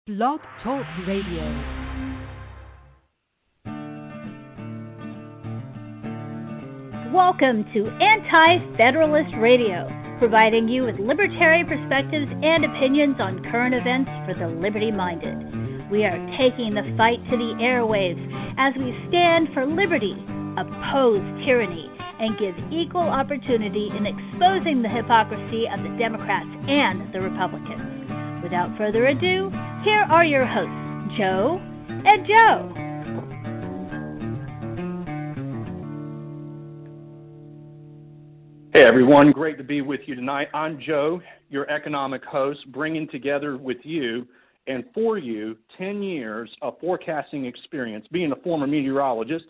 Blog Talk Radio. Welcome to Anti-Federalist Radio, providing you with libertarian perspectives and opinions on current events for the liberty-minded. We are taking the fight to the airwaves as we stand for liberty, oppose tyranny, and give equal opportunity in exposing the hypocrisy of the Democrats and the Republicans. Without further ado, here are your hosts, Joe and Joe. Hey everyone, great to be with you tonight. I'm Joe, your economic host, bringing together with you and for you 10 years of forecasting experience. Being a former meteorologist,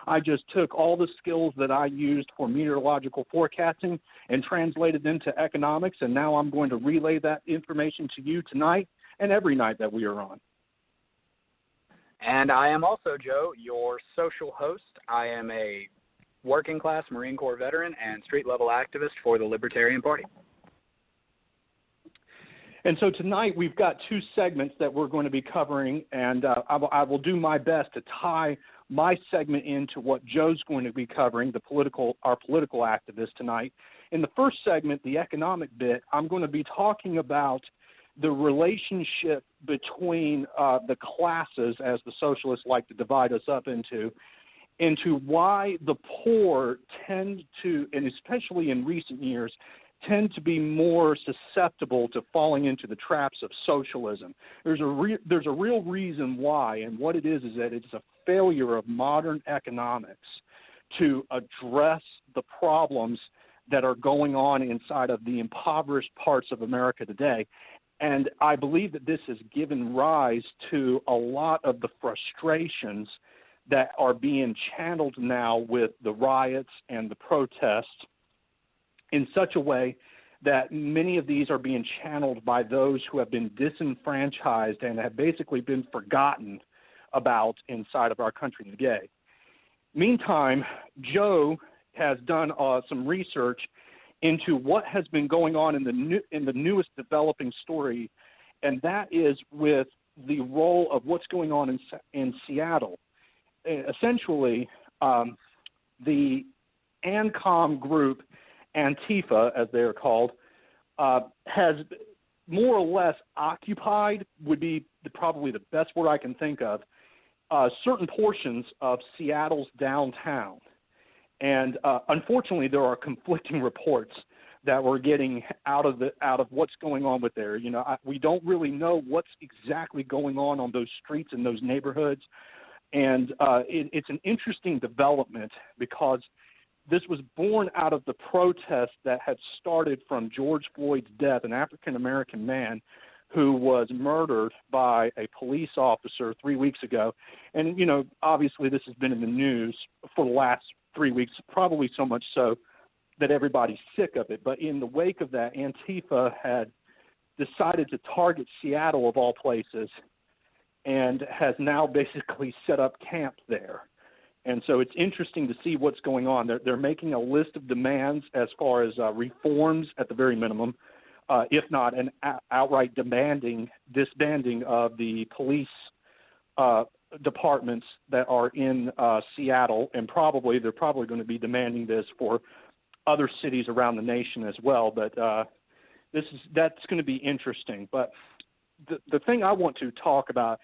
I just took all the skills that I used for meteorological forecasting and translated them to economics, and now I'm going to relay that information to you tonight and every night that we are on. And I am also, Joe, your social host. I am a working-class Marine Corps veteran and street-level activist for the Libertarian Party. And so tonight we've got two segments that we're going to be covering, and I will do my best to tie my segment into what Joe's going to be covering, our political activist tonight. In the first segment, the economic bit, I'm going to be talking about the relationship between the classes, as the socialists like to divide us up into why the poor tend to, and especially in recent years, tend to be more susceptible to falling into the traps of socialism. There's a real reason why, and what it is that it's a failure of modern economics to address the problems that are going on inside of the impoverished parts of America today. And I believe that this has given rise to a lot of the frustrations that are being channeled now with the riots and the protests in such a way that many of these are being channeled by those who have been disenfranchised and have basically been forgotten about inside of our country today. Meantime, Joe has done some research into what has been going on in the newest developing story, and that is with the role of what's going on in Seattle. Essentially, the ANCOM group, Antifa, as they are called, has more or less occupied, would be probably the best word I can think of, certain portions of Seattle's downtown. And unfortunately, there are conflicting reports that we're getting out of what's going on with there. We don't really know what's exactly going on those streets and those neighborhoods. And it's an interesting development because this was born out of the protests that had started from George Floyd's death, an African-American man who was murdered by a police officer 3 weeks ago. And, obviously this has been in the news for the last 3 weeks, probably so much so that everybody's sick of it. But in the wake of that, Antifa had decided to target Seattle, of all places, and has now basically set up camp there. And so it's interesting to see what's going on. They're making a list of demands as far as reforms at the very minimum, if not an outright disbanding of the police departments that are in Seattle, and they're probably going to be demanding this for other cities around the nation as well. But that's going to be interesting. But the thing I want to talk about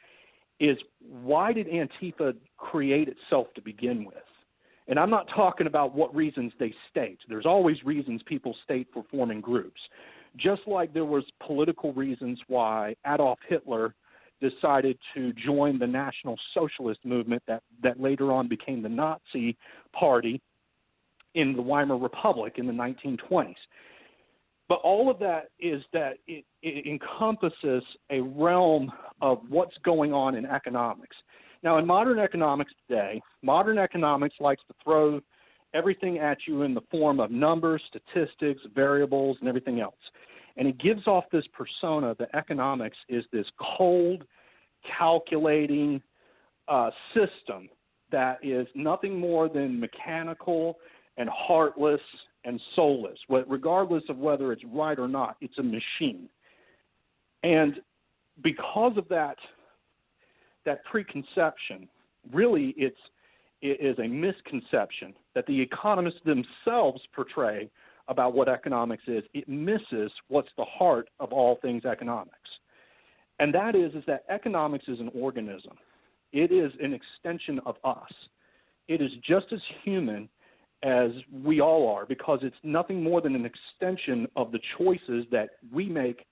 is, why did Antifa create itself to begin with? And I'm not talking about what reasons they state. There's always reasons people state for forming groups. Just like there was political reasons why Adolf Hitler decided to join the National Socialist movement that later on became the Nazi Party in the Weimar Republic in the 1920s. But all of that is that it encompasses a realm of what's going on in economics. Now, in modern economics today, modern economics likes to throw everything at you in the form of numbers, statistics, variables, and everything else. And it gives off this persona that economics is this cold, calculating system that is nothing more than mechanical and heartless and soulless. Regardless of whether it's right or not, it's a machine. And because of that preconception, really it is a misconception that the economists themselves portray about what economics is. It misses what's the heart of all things economics. And that is that economics is an organism. It is an extension of us. It is just as human as we all are, because it's nothing more than an extension of the choices that we make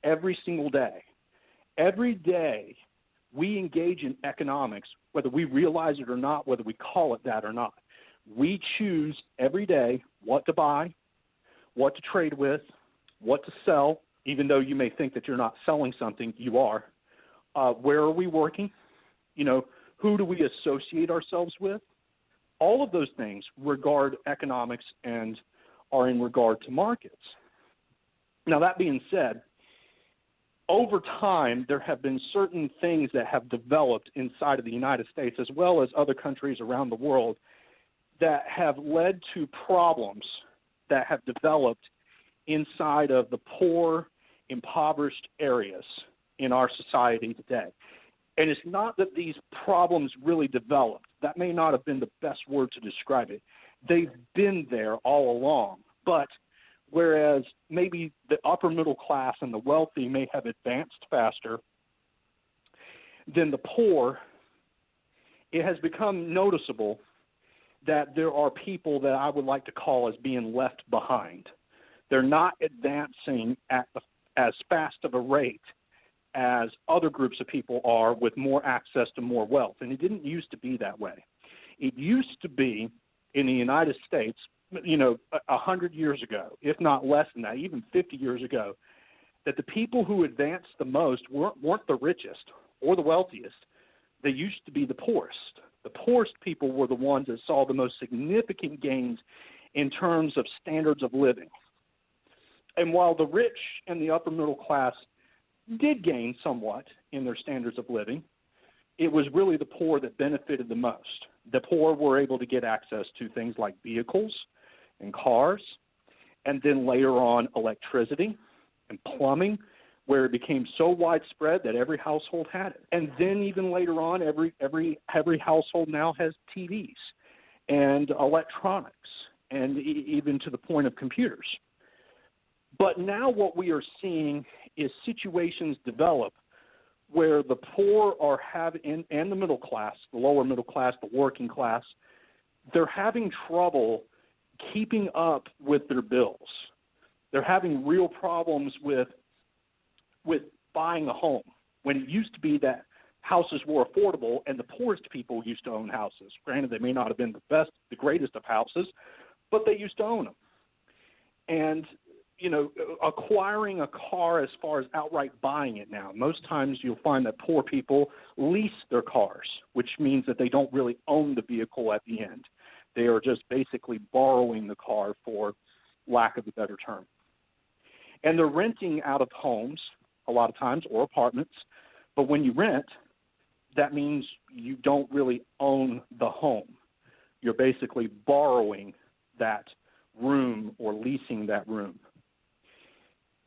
every single day. Every day we engage in economics, whether we realize it or not, whether we call it that or not. We choose every day what to buy, what to trade with, what to sell, even though you may think that you're not selling something, you are. Where are we working? Who do we associate ourselves with? All of those things regard economics and are in regard to markets. Now, that being said, over time, there have been certain things that have developed inside of the United States, as well as other countries around the world, that have led to problems that have developed inside of the poor, impoverished areas in our society today. And it's not that these problems really developed. That may not have been the best word to describe it. They've been there all along. But whereas maybe the upper middle class and the wealthy may have advanced faster than the poor, it has become noticeable that there are people that I would like to call as being left behind. They're not advancing at as fast of a rate as other groups of people are with more access to more wealth. And it didn't used to be that way. It used to be in the United States, 100 years ago, if not less than that, even 50 years ago, that the people who advanced the most weren't the richest or the wealthiest. They used to be the poorest. The poorest people were the ones that saw the most significant gains in terms of standards of living. And while the rich and the upper middle class did gain somewhat in their standards of living, it was really the poor that benefited the most. The poor were able to get access to things like vehicles and cars, and then later on electricity and plumbing, where it became so widespread that every household had it. And then even later on, every household now has TVs and electronics, and even to the point of computers. But now what we are seeing is situations develop where the poor are having, and the middle class, the lower middle class, the working class, they're having trouble keeping up with their bills. They're having real problems with buying a home, when it used to be that houses were affordable and the poorest people used to own houses. Granted, they may not have been the greatest of houses, but they used to own them. And acquiring a car as far as outright buying it now, most times you'll find that poor people lease their cars, which means that they don't really own the vehicle at the end. They are just basically borrowing the car, for lack of a better term. And they're renting out of homes a lot of times, or apartments. But when you rent, that means you don't really own the home. You're basically borrowing that room or leasing that room.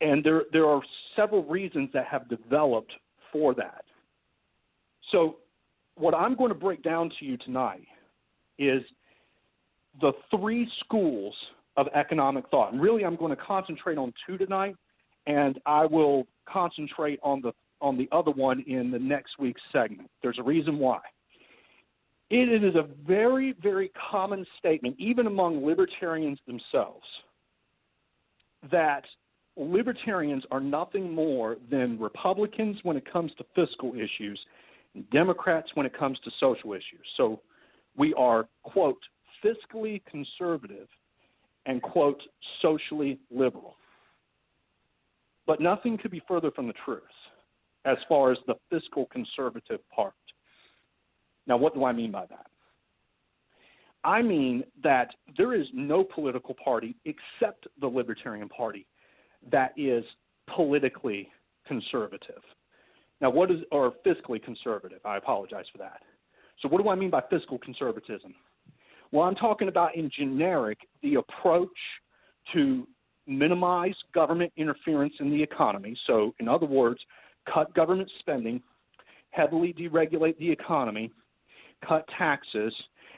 And there are several reasons that have developed for that. So what I'm going to break down to you tonight is the three schools of economic thought. And really, I'm going to concentrate on two tonight, and I will concentrate on the other one in the next week's segment. There's a reason why. It is a very, very common statement, even among libertarians themselves, that libertarians are nothing more than Republicans when it comes to fiscal issues and Democrats when it comes to social issues. So we are, quote, fiscally conservative and, quote, socially liberal. But nothing could be further from the truth as far as the fiscal conservative part. Now, what do I mean by that? I mean that there is no political party except the Libertarian Party that is politically conservative. Now, or fiscally conservative? I apologize for that. So what do I mean by fiscal conservatism? Well, I'm talking about in generic the approach to minimize government interference in the economy. So, in other words, cut government spending, heavily deregulate the economy, cut taxes,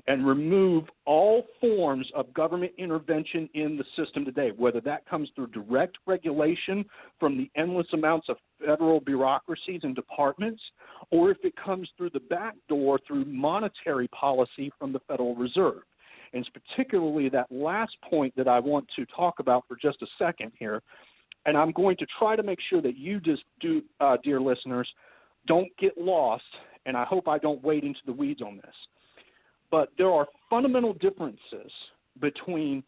and remove all forms of government intervention in the system today, whether that comes through direct regulation from the endless amounts of federal bureaucracies and departments, or if it comes through the back door through monetary policy from the Federal Reserve. And it's particularly that last point that I want to talk about for just a second here. And I'm going to try to make sure that you just do, dear listeners, don't get lost, and I hope I don't wade into the weeds on this. But there are fundamental differences between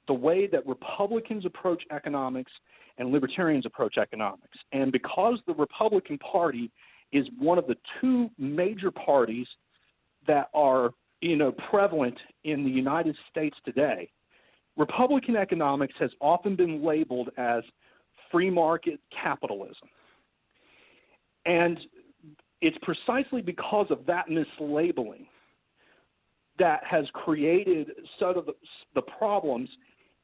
the way that Republicans approach economics and libertarians approach economics. And because the Republican Party is one of the two major parties that are, prevalent in the United States today, Republican economics has often been labeled as free market capitalism. And it's precisely because of that mislabeling that has created sort of the problems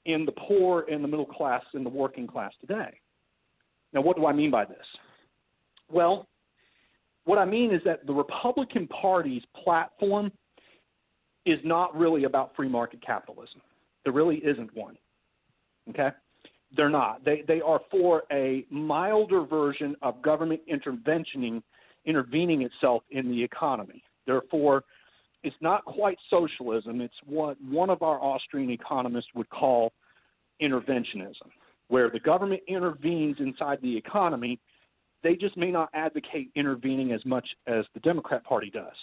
in the poor and the middle class and the working class today. Now, what do I mean by this? Well, what I mean is that the Republican Party's platform is not really about free market capitalism. There really isn't one, okay? They're not. They are for a milder version of government intervening itself in the economy. Therefore, it's not quite socialism. It's what one of our Austrian economists would call interventionism, where the government intervenes inside the economy. They just may not advocate intervening as much as the Democrat Party does.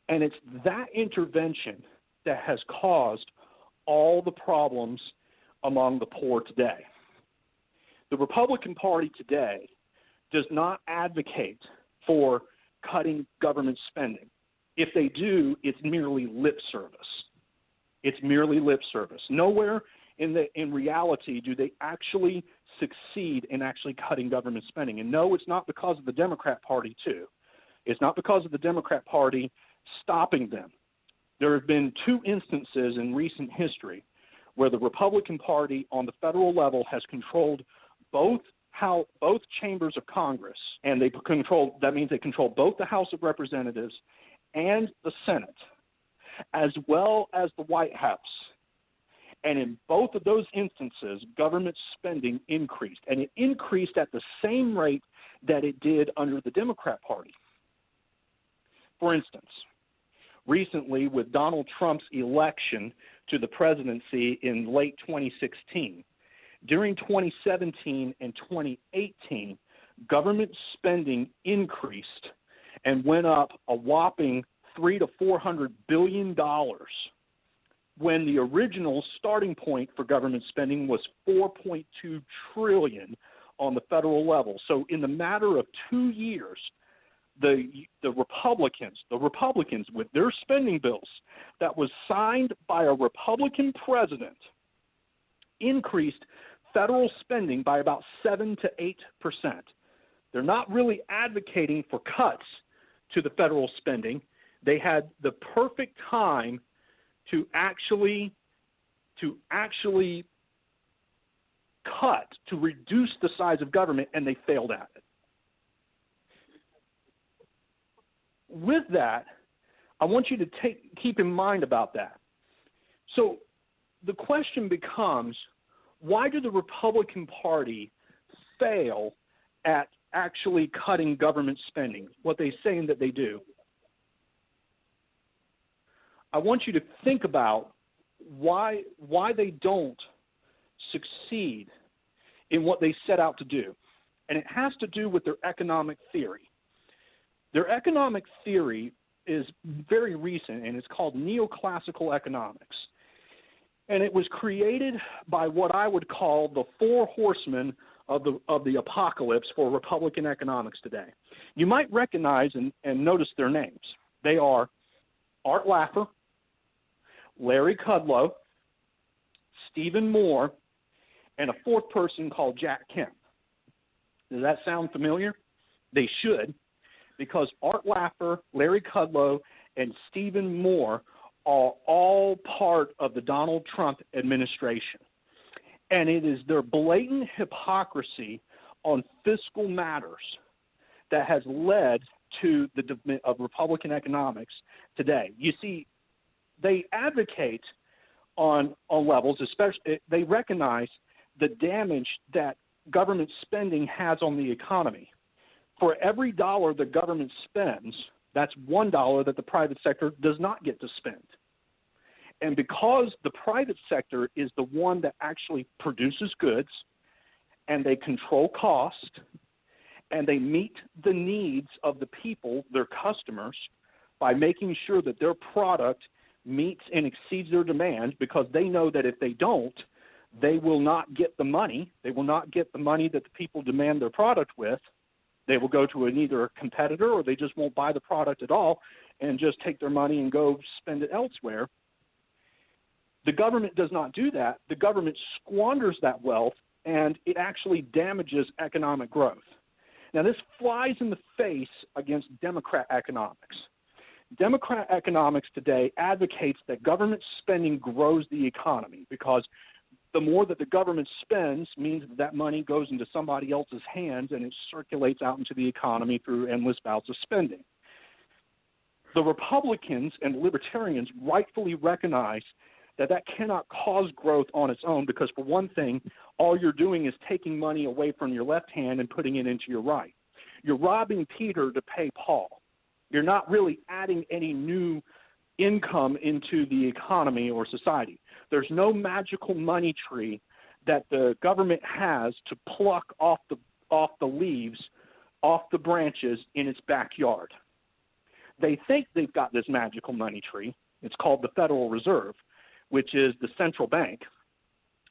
And it's that intervention that has caused all the problems among the poor today. The Republican Party today does not advocate for cutting government spending. If they do, it's merely lip service. It's merely lip service. Nowhere in reality do they actually succeed in actually cutting government spending. And no, it's not because of the Democrat Party, too. It's not because of the Democrat Party stopping them. There have been two instances in recent history where the Republican Party on the federal level has controlled both chambers of Congress, and that means they control both the House of Representatives and the Senate, as well as the White House. And in both of those instances, government spending increased, and it increased at the same rate that it did under the Democrat Party. For instance, recently with Donald Trump's election to the presidency in late 2016, during 2017 and 2018, government spending increased and went up a whopping $300 to $400 billion, when the original starting point for government spending was $4.2 trillion on the federal level. So in the matter of 2 years, the Republicans with their spending bills that was signed by a Republican president increased federal spending by about 7 to 8%. They're not really advocating for cuts to the federal spending. They had the perfect time to actually cut, to reduce the size of government, and they failed at it. With that, I want you to keep in mind about that. So the question becomes, why do the Republican Party fail at actually cutting government spending, what they're saying that they do? I want you to think about why they don't succeed in what they set out to do. And it has to do with their economic theory. Their economic theory is very recent, and it's called neoclassical economics. And it was created by what I would call the four horsemen of the apocalypse for Republican economics today. You might recognize and notice their names. They are Art Laffer, Larry Kudlow, Stephen Moore, and a fourth person called Jack Kemp. Does that sound familiar? They should, because Art Laffer, Larry Kudlow, and Stephen Moore are all part of the Donald Trump administration. And it is their blatant hypocrisy on fiscal matters that has led to the development of Republican economics today. You see, they advocate on levels, especially they recognize the damage that government spending has on the economy. For every dollar the government spends, that's $1 that the private sector does not get to spend. And because the private sector is the one that actually produces goods, and they control cost, and they meet the needs of the people, their customers, by making sure that their product meets and exceeds their demand, because they know that if they don't, they will not get the money. They will not get the money that the people demand their product with. They will go to either a competitor, or they just won't buy the product at all and just take their money and go spend it elsewhere. The government does not do that. The government squanders that wealth, and it actually damages economic growth. Now, this flies in the face against Democrat economics. Democrat economics today advocates that government spending grows the economy, because the more that the government spends means that money goes into somebody else's hands and it circulates out into the economy through endless bouts of spending. The Republicans and Libertarians rightfully recognize that cannot cause growth on its own, because, for one thing, all you're doing is taking money away from your left hand and putting it into your right. You're robbing Peter to pay Paul. You're not really adding any new income into the economy or society. There's no magical money tree that the government has to pluck off the leaves, off the branches in its backyard. They think they've got this magical money tree. It's called the Federal Reserve, which is the central bank,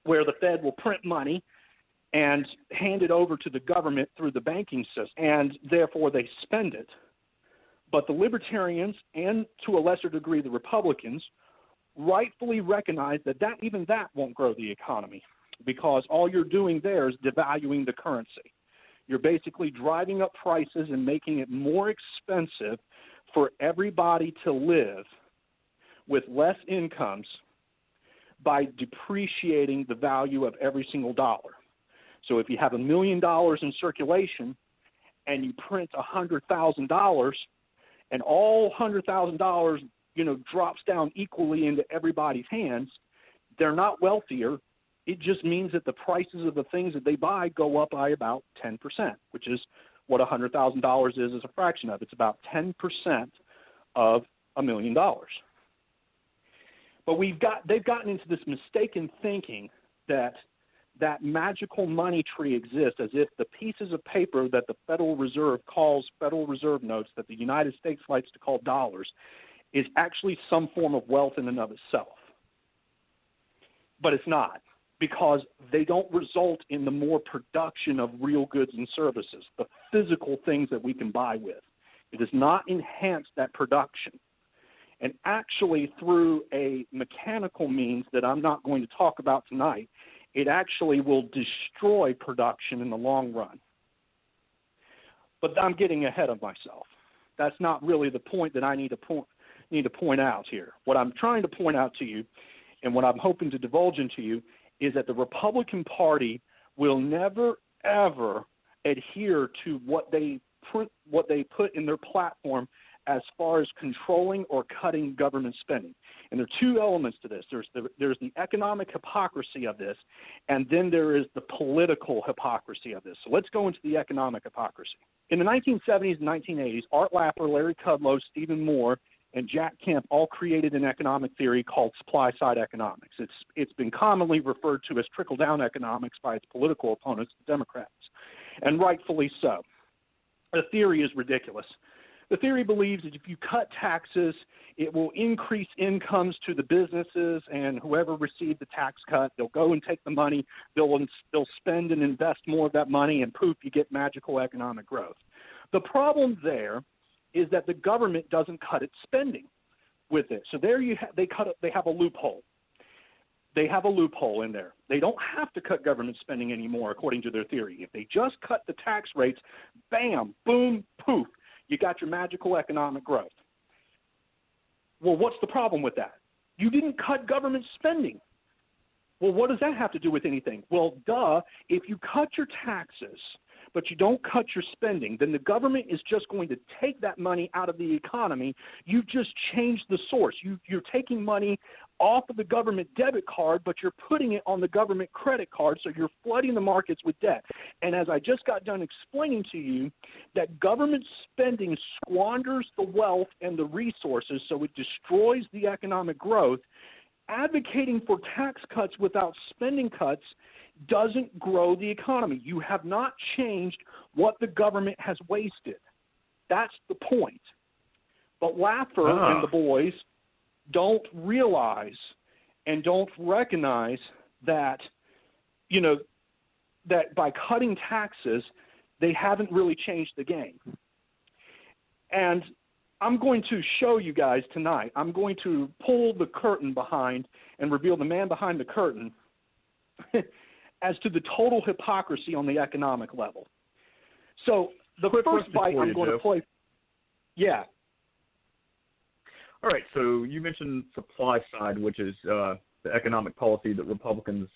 where the Fed will print money and hand it over to the government through the banking system, and therefore they spend it. But the Libertarians, and to a lesser degree the Republicans, rightfully recognize that even that won't grow the economy, because all you're doing there is devaluing the currency. You're basically driving up prices and making it more expensive for everybody to live with less incomes by depreciating the value of every single dollar. So if you have $1 million in circulation and you print $100,000, and all $100,000, drops down equally into everybody's hands, they're not wealthier. It just means that the prices of the things that they buy go up by about 10%, which is what $100,000 is as a fraction of. It's about 10% of $1 million. But they've gotten into this mistaken thinking that magical money tree exists, as if the pieces of paper that the Federal Reserve calls Federal Reserve notes, that the United States likes to call dollars, is actually some form of wealth in and of itself. But it's not, because they don't result in the more production of real goods and services, the physical things that we can buy with. It does not enhance that production. And actually, through a mechanical means that I'm not going to talk about tonight, it actually will destroy production in the long run. But I'm getting ahead of myself. That's not really the point that I need to point out here. What I'm trying to point out to you, and what I'm hoping to divulge into you, is that the Republican Party will never, ever adhere to what they put in their platform as far as controlling or cutting government spending. And there are two elements to this. There's the economic hypocrisy of this, and then there is the political hypocrisy of this. So let's go into the economic hypocrisy. In the 1970s and 1980s, Art Lapper, Larry Kudlow, Stephen Moore, and Jack Kemp all created an economic theory called supply-side economics. It's been commonly referred to as trickle-down economics by its political opponents, the Democrats, and rightfully so. The theory is ridiculous. The theory believes that if you cut taxes, it will increase incomes to the businesses, and whoever received the tax cut, they'll go and take the money, they'll spend and invest more of that money, and poof, you get magical economic growth. The problem there is that the government doesn't cut its spending with it. So there they have a loophole. They have a loophole in there. They don't have to cut government spending anymore, according to their theory. If they just cut the tax rates, bam, boom, poof, you got your magical economic growth. Well, what's the problem with that? You didn't cut government spending. Well, what does that have to do with anything? Well, if you cut your taxes but you don't cut your spending, then the government is just going to take that money out of the economy. You've just changed the source. You're taking money off of the government debit card, but you're putting it on the government credit card, so you're flooding the markets with debt. And as I just got done explaining to you, that government spending squanders the wealth and the resources, so it destroys the economic growth. Advocating for tax cuts without spending cuts doesn't grow the economy. You have not changed what the government has wasted. That's the point. But Laffer and the boys don't realize and don't recognize that, that by cutting taxes, they haven't really changed the game. And I'm going to show you guys tonight. I'm going to pull the curtain behind and reveal the man behind the curtain as to the total hypocrisy on the economic level. So the first bite I'm going to play. Yeah. All right. So you mentioned supply side, which is the economic policy that Republicans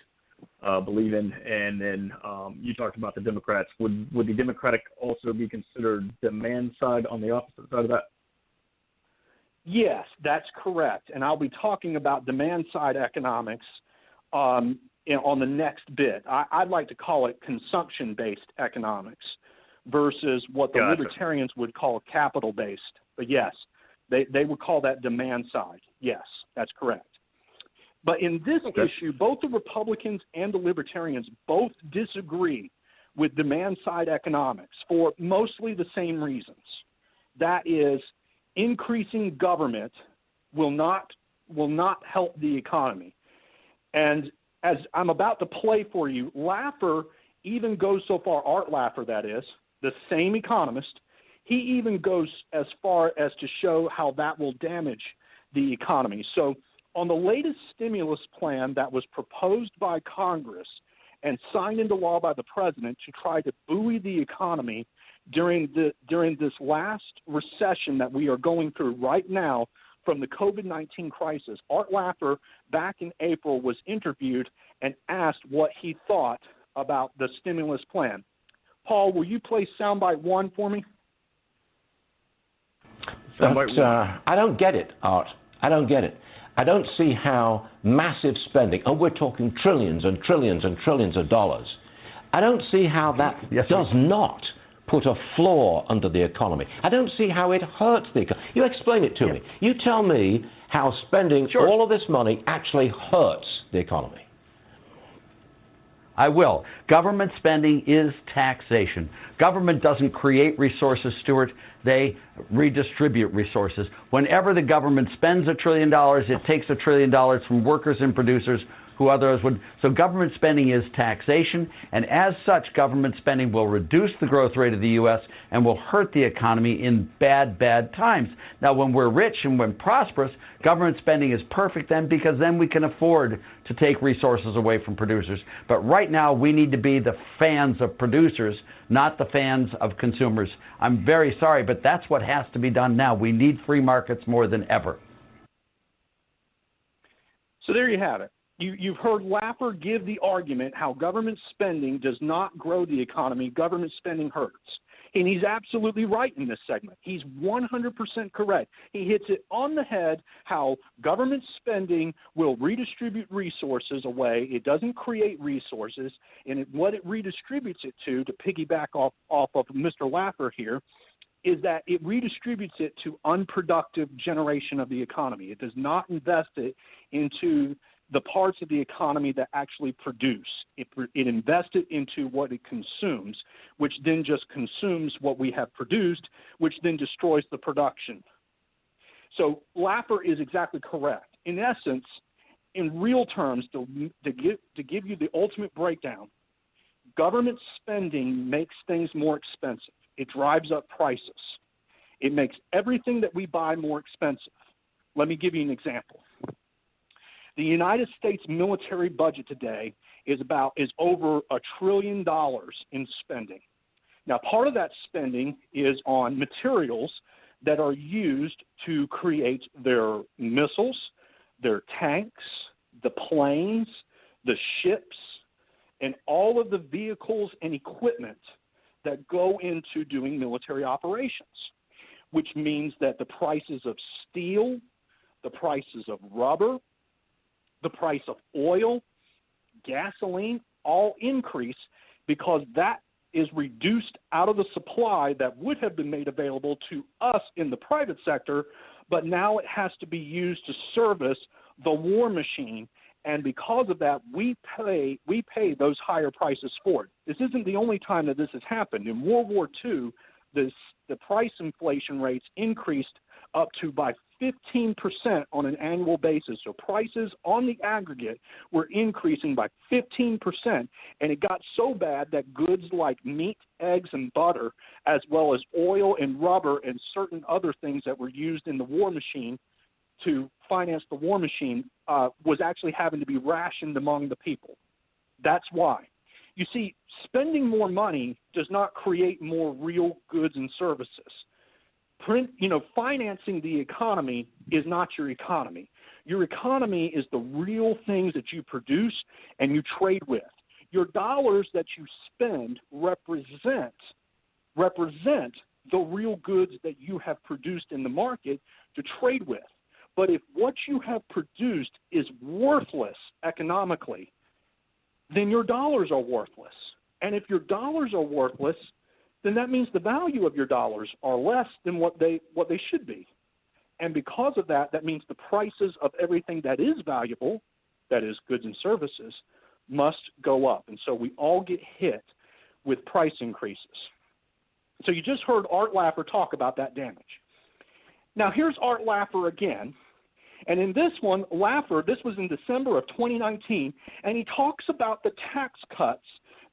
believe in, and then you talked about the Democrats. Would the Democratic also be considered demand side on the opposite side of that? Yes, that's correct. And I'll be talking about demand-side economics on the next bit. I'd like to call it consumption-based economics versus what the libertarians would call capital-based. But yes, they would call that demand-side. Yes, that's correct. But in this issue, both the Republicans and the libertarians both disagree with demand-side economics for mostly the same reasons. That is, increasing government will not help the economy. And as I'm about to play for you, Laffer even goes so far, Art Laffer that is, the same economist, he even goes as far as to show how that will damage the economy. So on the latest stimulus plan that was proposed by Congress and signed into law by the president to try to buoy the economy during this last recession that we are going through right now from the COVID-19 crisis, Art Laffer back in April was interviewed and asked what he thought about the stimulus plan. Paul, will you play soundbite 1 for me? I don't get it, Art. I don't get it. I don't see how massive spending, and we're talking trillions and trillions and trillions of dollars, I don't see how that does not put a floor under the economy. I don't see how it hurts the economy. You explain it to me. You tell me how spending all of this money actually hurts the economy. I will. Government spending is taxation. Government doesn't create resources, Stuart. They redistribute resources. Whenever the government spends $1 trillion, it takes $1 trillion from workers and producers who others would. So government spending is taxation, and as such, government spending will reduce the growth rate of the U.S. and will hurt the economy in bad times. Now, when we're rich and when prosperous, government spending is perfect then, because then we can afford to take resources away from producers. But right now, we need to be the fans of producers, not the fans of consumers. I'm very sorry, but that's what has to be done now. We need free markets more than ever. So there you have it. You've heard Laffer give the argument how government spending does not grow the economy, government spending hurts. And he's absolutely right in this segment. He's 100% correct. He hits it on the head how government spending will redistribute resources away. It doesn't create resources. And what it redistributes it to piggyback off of Mr. Laffer here, is that it redistributes it to unproductive generation of the economy. It does not invest it into the parts of the economy that actually produce. It invests it into what it consumes, which then just consumes what we have produced, which then destroys the production. So Laffer is exactly correct. In essence, in real terms, to give you the ultimate breakdown, government spending makes things more expensive. It drives up prices. It makes everything that we buy more expensive. Let me give you an example. The United States military budget today is over $1 trillion in spending. Now, part of that spending is on materials that are used to create their missiles, their tanks, the planes, the ships, and all of the vehicles and equipment that go into doing military operations, which means that the prices of steel, the prices of rubber, the price of oil, gasoline, all increase because that is reduced out of the supply that would have been made available to us in the private sector, but now it has to be used to service the war machine. And because of that, we pay those higher prices for it. This isn't the only time that this has happened. In World War II, the price inflation rates increased up to by 15% on an annual basis. So prices on the aggregate were increasing by 15%, and it got so bad that goods like meat, eggs, and butter, as well as oil and rubber and certain other things that were used in the war machine to finance the war machine was actually having to be rationed among the people. That's why. You see, spending more money does not create more real goods and services. Financing the economy is not your economy. Your economy is the real things that you produce and you trade with. Your dollars that you spend represent the real goods that you have produced in the market to trade with. But if what you have produced is worthless economically, then your dollars are worthless. And if your dollars are worthless, then that means the value of your dollars are less than what they should be. And because of that, that means the prices of everything that is valuable, that is goods and services, must go up. And so we all get hit with price increases. So you just heard Art Laffer talk about that damage. Now here's Art Laffer again. And in this one, Laffer, this was in December of 2019, and he talks about the tax cuts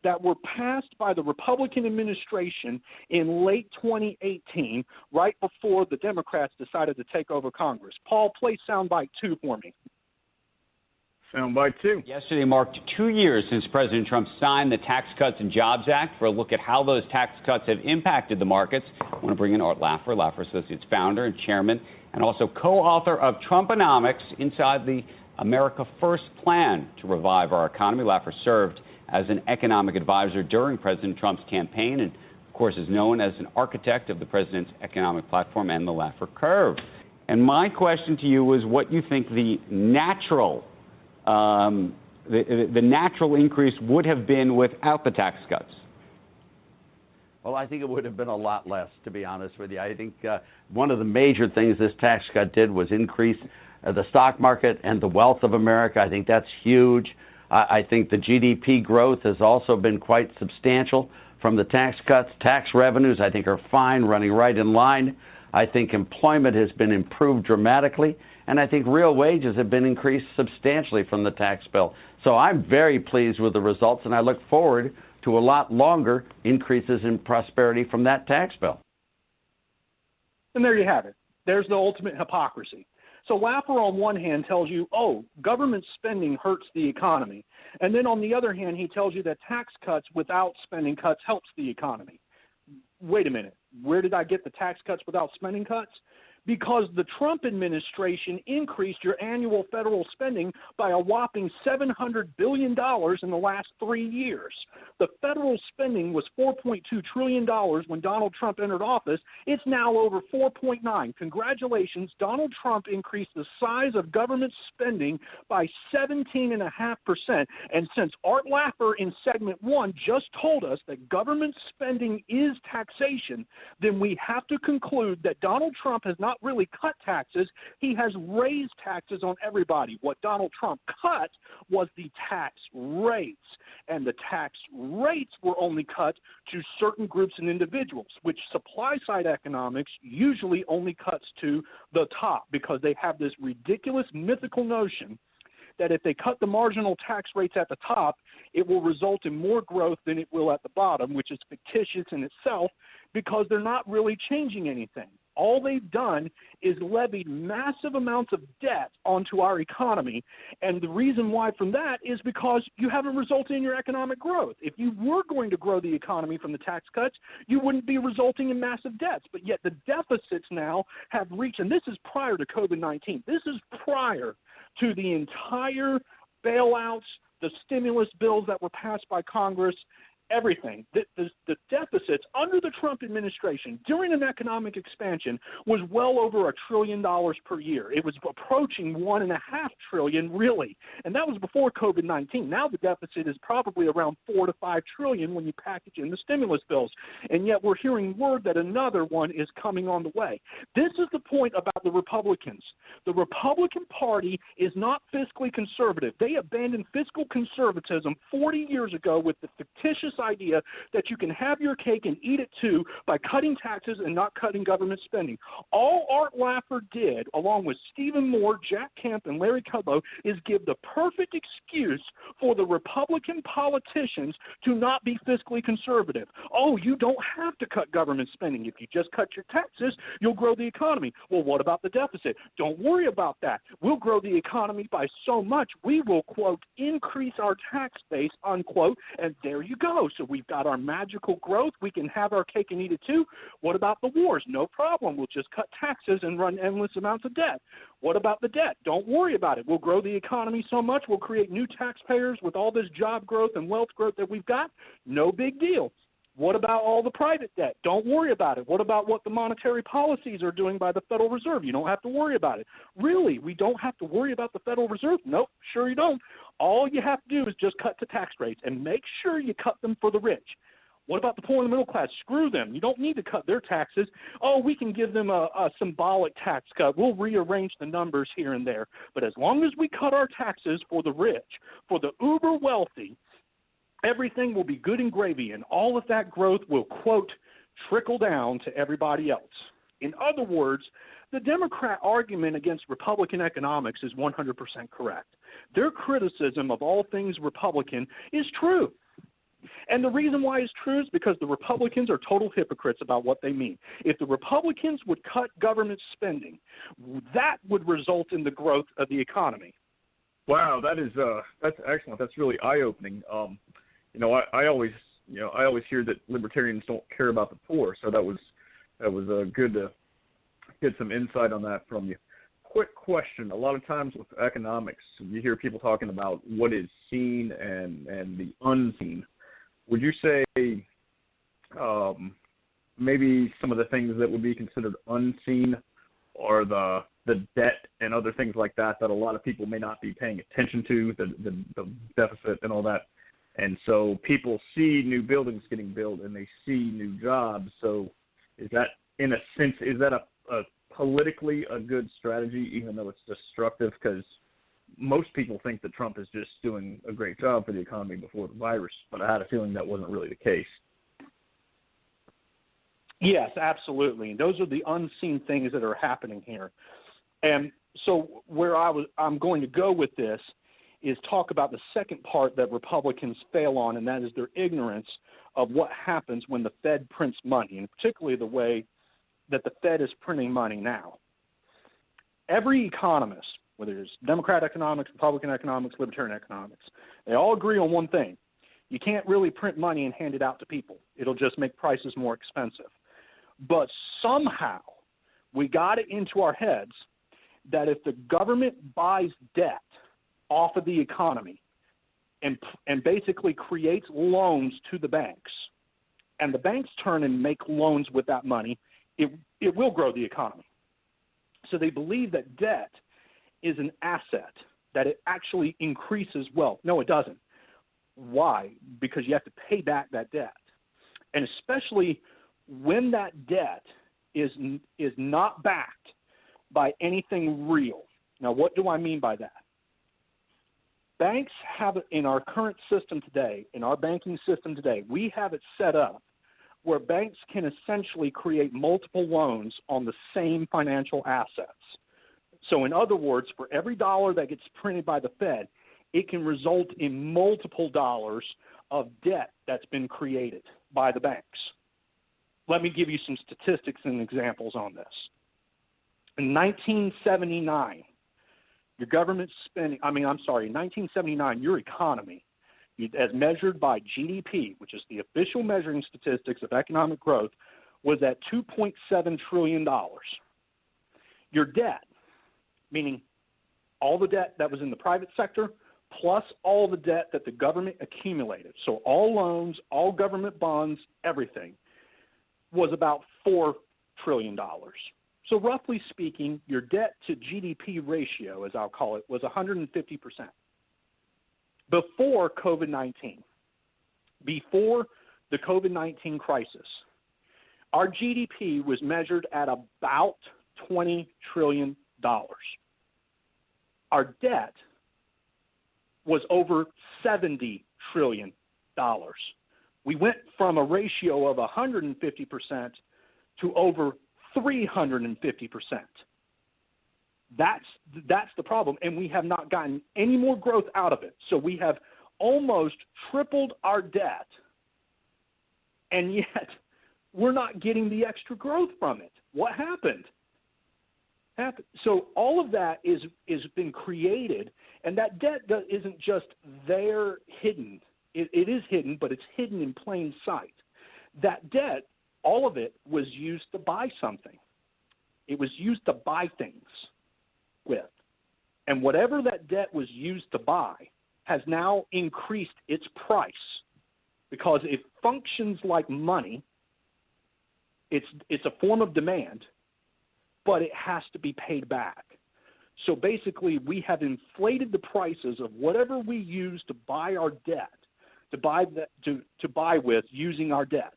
that were passed by the Republican administration in late 2018, right before the Democrats decided to take over Congress. Paul, play soundbite 2 for me. Soundbite 2. Yesterday marked 2 years since President Trump signed the Tax Cuts and Jobs Act. For a look at how those tax cuts have impacted the markets, I want to bring in Art Laffer, Laffer Associates founder and chairman, and also co-author of Trumponomics, Inside the America First Plan to Revive Our Economy. Laffer served as an economic advisor during President Trump's campaign and, of course, is known as an architect of the president's economic platform and the Laffer curve. And my question to you is what you think the natural natural increase would have been without the tax cuts. Well, I think it would have been a lot less, to be honest with you. I think one of the major things this tax cut did was increase the stock market and the wealth of America. I think that's huge. I think the GDP growth has also been quite substantial from the tax cuts. Tax revenues, I think, are fine, running right in line. I think employment has been improved dramatically, and I think real wages have been increased substantially from the tax bill. So I'm very pleased with the results, and I look forward to a lot longer increases in prosperity from that tax bill. And there you have it. There's the ultimate hypocrisy. So Laffer on one hand tells you, oh, government spending hurts the economy. And then on the other hand, he tells you that tax cuts without spending cuts helps the economy. Wait a minute. Where did I get the tax cuts without spending cuts? Because the Trump administration increased your annual federal spending by a whopping $700 billion in the last 3 years. The federal spending was $4.2 trillion when Donald Trump entered office. It's now over $4.9. Congratulations, Donald Trump increased the size of government spending by 17.5%. And since Art Laffer in segment 1 just told us that government spending is taxation, then we have to conclude that Donald Trump has not really cut taxes. He has raised taxes on everybody. What Donald Trump cut was the tax rates, and the tax rates were only cut to certain groups and individuals, which supply-side economics usually only cuts to the top because they have this ridiculous mythical notion that if they cut the marginal tax rates at the top, it will result in more growth than it will at the bottom, which is fictitious in itself because they're not really changing anything. All they've done is levied massive amounts of debt onto our economy, and the reason why from that is because you haven't resulted in your economic growth. If you were going to grow the economy from the tax cuts, you wouldn't be resulting in massive debts, but yet the deficits now have reached, and this is prior to COVID-19, this is prior to the entire bailouts, the stimulus bills that were passed by Congress, everything. The deficits under the Trump administration during an economic expansion was well over $1 trillion per year. It was approaching $1.5 trillion, really, and that was before COVID-19. Now the deficit is probably around $4 to $5 trillion when you package in the stimulus bills, and yet we're hearing word that another one is coming on the way. This is the point about the Republicans. The Republican Party is not fiscally conservative. They abandoned fiscal conservatism 40 years ago with the fictitious idea that you can have your cake and eat it too by cutting taxes and not cutting government spending. All Art Laffer did, along with Stephen Moore, Jack Kemp, and Larry Kudlow, is give the perfect excuse for the Republican politicians to not be fiscally conservative. Oh, you don't have to cut government spending. If you just cut your taxes, you'll grow the economy. Well, what about the deficit? Don't worry about that. We'll grow the economy by so much, we will, quote, increase our tax base, unquote, and there you go. So we've got our magical growth. We can have our cake and eat it too. What about the wars? No problem. We'll just cut taxes and run endless amounts of debt. What about the debt? Don't worry about it. We'll grow the economy so much, we'll create new taxpayers with all this job growth and wealth growth that we've got. No big deal. What about all the private debt? Don't worry about it. What about what the monetary policies are doing by the Federal Reserve? You don't have to worry about it. Really, we don't have to worry about the Federal Reserve? Nope, sure you don't. All you have to do is just cut the tax rates and make sure you cut them for the rich. What about the poor and the middle class? Screw them. You don't need to cut their taxes. Oh, we can give them a symbolic tax cut. We'll rearrange the numbers here and there. But as long as we cut our taxes for the rich, for the uber wealthy, everything will be good and gravy, and all of that growth will, quote, trickle down to everybody else. In other words, the Democrat argument against Republican economics is 100% correct. Their criticism of all things Republican is true. And the reason why it's true is because the Republicans are total hypocrites about what they mean. If the Republicans would cut government spending, that would result in the growth of the economy. Wow, that's excellent. That's really eye-opening. I always hear that libertarians don't care about the poor, so that was good to get some insight on that from you. Quick question: a lot of times with economics, you hear people talking about what is seen and the unseen. Would you say maybe some of the things that would be considered unseen are the debt and other things like that a lot of people may not be paying attention to, the deficit and all that? And so people see new buildings getting built and they see new jobs. So is that, in a sense, is that a politically a good strategy, even though it's destructive? Because most people think that Trump is just doing a great job for the economy before the virus, but I had a feeling that wasn't really the case. Yes, absolutely. Those are the unseen things that are happening here. And so where I'm going to go with this is talk about the second part that Republicans fail on, and that is their ignorance of what happens when the Fed prints money, and particularly the way that the Fed is printing money now. Every economist, whether it's Democrat economics, Republican economics, Libertarian economics, they all agree on one thing. You can't really print money and hand it out to people. It'll just make prices more expensive. But somehow we got it into our heads that if the government buys debt off of the economy and basically creates loans to the banks, and the banks turn and make loans with that money, it will grow the economy. So they believe that debt is an asset, that it actually increases wealth. No, it doesn't. Why? Because you have to pay back that debt. And especially when that debt is not backed by anything real. Now, what do I mean by that? Banks have it in our current system today, in our banking system today, we have it set up where banks can essentially create multiple loans on the same financial assets. So in other words, for every dollar that gets printed by the Fed, it can result in multiple dollars of debt that's been created by the banks. Let me give you some statistics and examples on this. In 1979, your government spending, in 1979, your economy, as measured by GDP, which is the official measuring statistics of economic growth, was at $2.7 trillion. Your debt, meaning all the debt that was in the private sector plus all the debt that the government accumulated, so all loans, all government bonds, everything, was about $4 trillion. So roughly speaking, your debt to GDP ratio, as I'll call it, was 150%. Before COVID-19, before the COVID-19 crisis, our GDP was measured at about $20 trillion. Our debt was over $70 trillion. We went from a ratio of 150% to over 350%. That's the problem, and we have not gotten any more growth out of it. So we have almost tripled our debt, and yet we're not getting the extra growth from it. What happened? So all of that is been created, and that debt isn't just there hidden. It is hidden, but it's hidden in plain sight. That debt, all of it, was used to buy something. It was used to buy things with. And whatever that debt was used to buy has now increased its price because it functions like money. It's a form of demand, but it has to be paid back. So basically, we have inflated the prices of whatever we use to buy our debt, to buy with using our debt.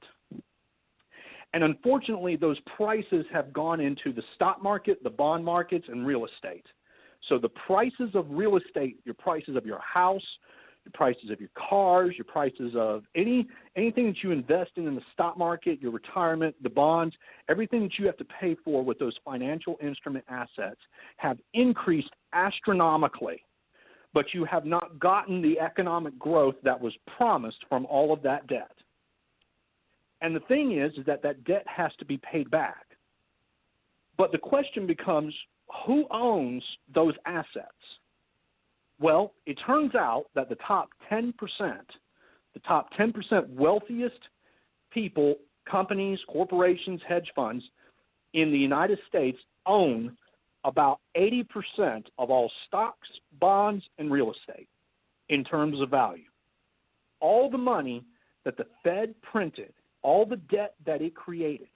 And unfortunately, those prices have gone into the stock market, the bond markets, and real estate. So the prices of real estate, your prices of your house, your prices of your cars, your prices of anything that you invest in the stock market, your retirement, the bonds, everything that you have to pay for with those financial instrument assets have increased astronomically. But you have not gotten the economic growth that was promised from all of that debt. And the thing is that debt has to be paid back. But the question becomes, who owns those assets? Well, it turns out that the top 10% wealthiest people, companies, corporations, hedge funds in the United States own about 80% of all stocks, bonds, and real estate in terms of value. All the money that the Fed printed, all the debt that it created,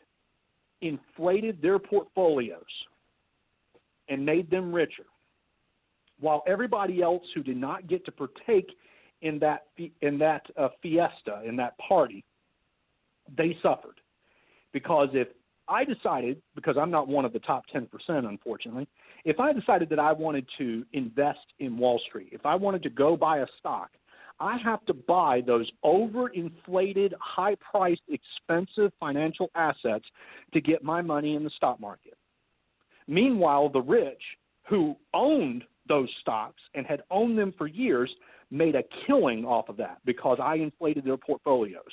inflated their portfolios and made them richer, while everybody else who did not get to partake in that fiesta, in that party, they suffered. Because if I decided, because I'm not one of the top 10%, unfortunately, if I decided that I wanted to invest in Wall Street, if I wanted to go buy a stock, I have to buy those overinflated, high-priced, expensive financial assets to get my money in the stock market. Meanwhile, the rich who owned those stocks and had owned them for years made a killing off of that because I inflated their portfolios.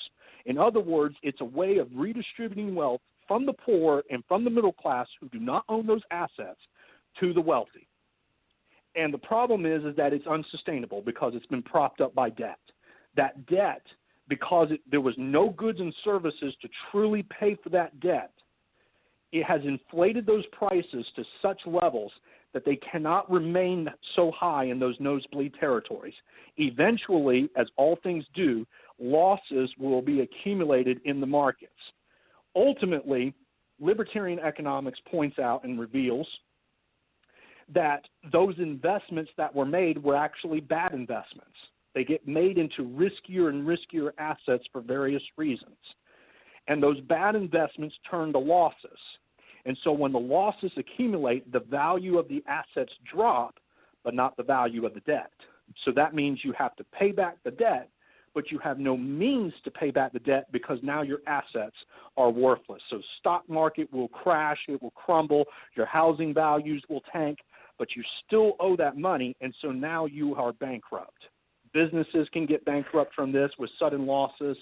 In other words, it's a way of redistributing wealth from the poor and from the middle class who do not own those assets to the wealthy. And the problem is that it's unsustainable because it's been propped up by debt. That debt, because there was no goods and services to truly pay for that debt, it has inflated those prices to such levels that they cannot remain so high in those nosebleed territories. Eventually, as all things do, losses will be accumulated in the markets. Ultimately, libertarian economics points out and reveals that those investments that were made were actually bad investments. They get made into riskier and riskier assets for various reasons. And those bad investments turn to losses. And so when the losses accumulate, the value of the assets drop, but not the value of the debt. So that means you have to pay back the debt, but you have no means to pay back the debt because now your assets are worthless. So stock market will crash, it will crumble, your housing values will tank, but you still owe that money, and so now you are bankrupt. Businesses can get bankrupt from this with sudden losses.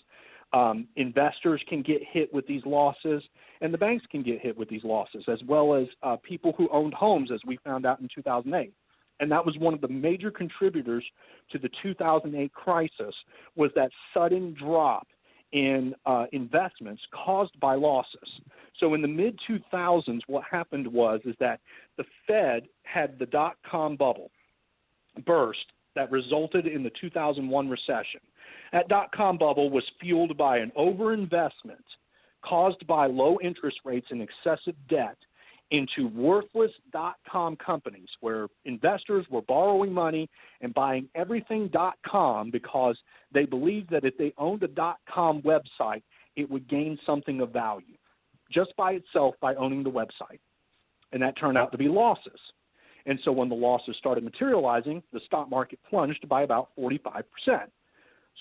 Investors can get hit with these losses, and the banks can get hit with these losses, as well as people who owned homes, as we found out in 2008. And that was one of the major contributors to the 2008 crisis, was that sudden drop in investments caused by losses. So in the mid-2000s, what happened is that the Fed had the dot-com bubble burst that resulted in the 2001 recession. That dot-com bubble was fueled by an overinvestment caused by low interest rates and excessive debt into worthless dot-com companies where investors were borrowing money and buying everything .com because they believed that if they owned a .com website, it would gain something of value just by itself by owning the website. And that turned out to be losses. And so when the losses started materializing, the stock market plunged by about 45%.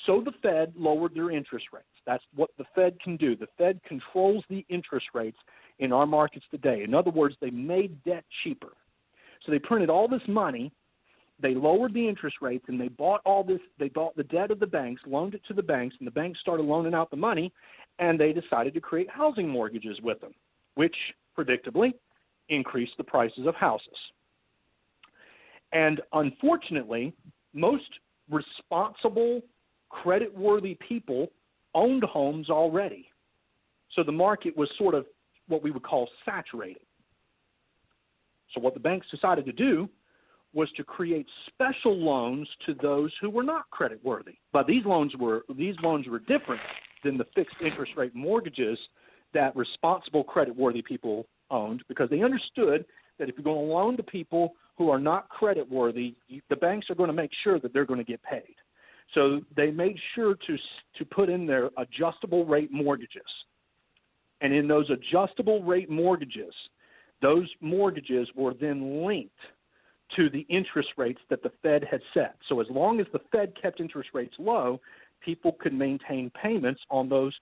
So the Fed lowered their interest rates. That's what the Fed can do. The Fed controls the interest rates in our markets today. In other words, they made debt cheaper. So they printed all this money, they lowered the interest rates, and they bought all this. They bought the debt of the banks, loaned it to the banks, and the banks started loaning out the money, and they decided to create housing mortgages with them, which predictably increased the prices of houses. And unfortunately, most responsible, credit-worthy people owned homes already. So the market was sort of what we would call saturated. So what the banks decided to do was to create special loans to those who were not credit-worthy. But these loans were different than the fixed interest rate mortgages that responsible credit-worthy people owned, because they understood that if you're going to loan to people who are not credit-worthy, the banks are going to make sure that they're going to get paid. So they made sure to put in their adjustable rate mortgages. And in those adjustable rate mortgages, those mortgages were then linked to the interest rates that the Fed had set. So as long as the Fed kept interest rates low, people could maintain payments on those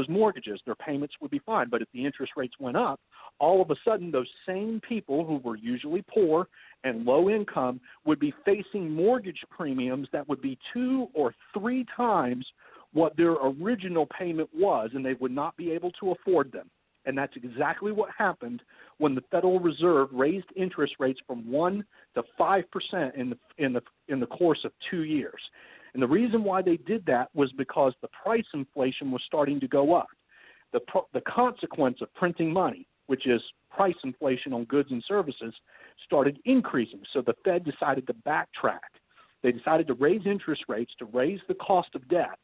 mortgages. Their payments would be fine. But if the interest rates went up, all of a sudden those same people who were usually poor and low income would be facing mortgage premiums that would be 2 or 3 times what their original payment was, and they would not be able to afford them. And that's exactly what happened when the Federal Reserve raised interest rates from 1 to 5% in the course of 2 years. And the reason why they did that was because the price inflation was starting to go up. The consequence of printing money, which is price inflation on goods and services, started increasing. So the Fed decided to backtrack. They decided to raise interest rates to raise the cost of debt,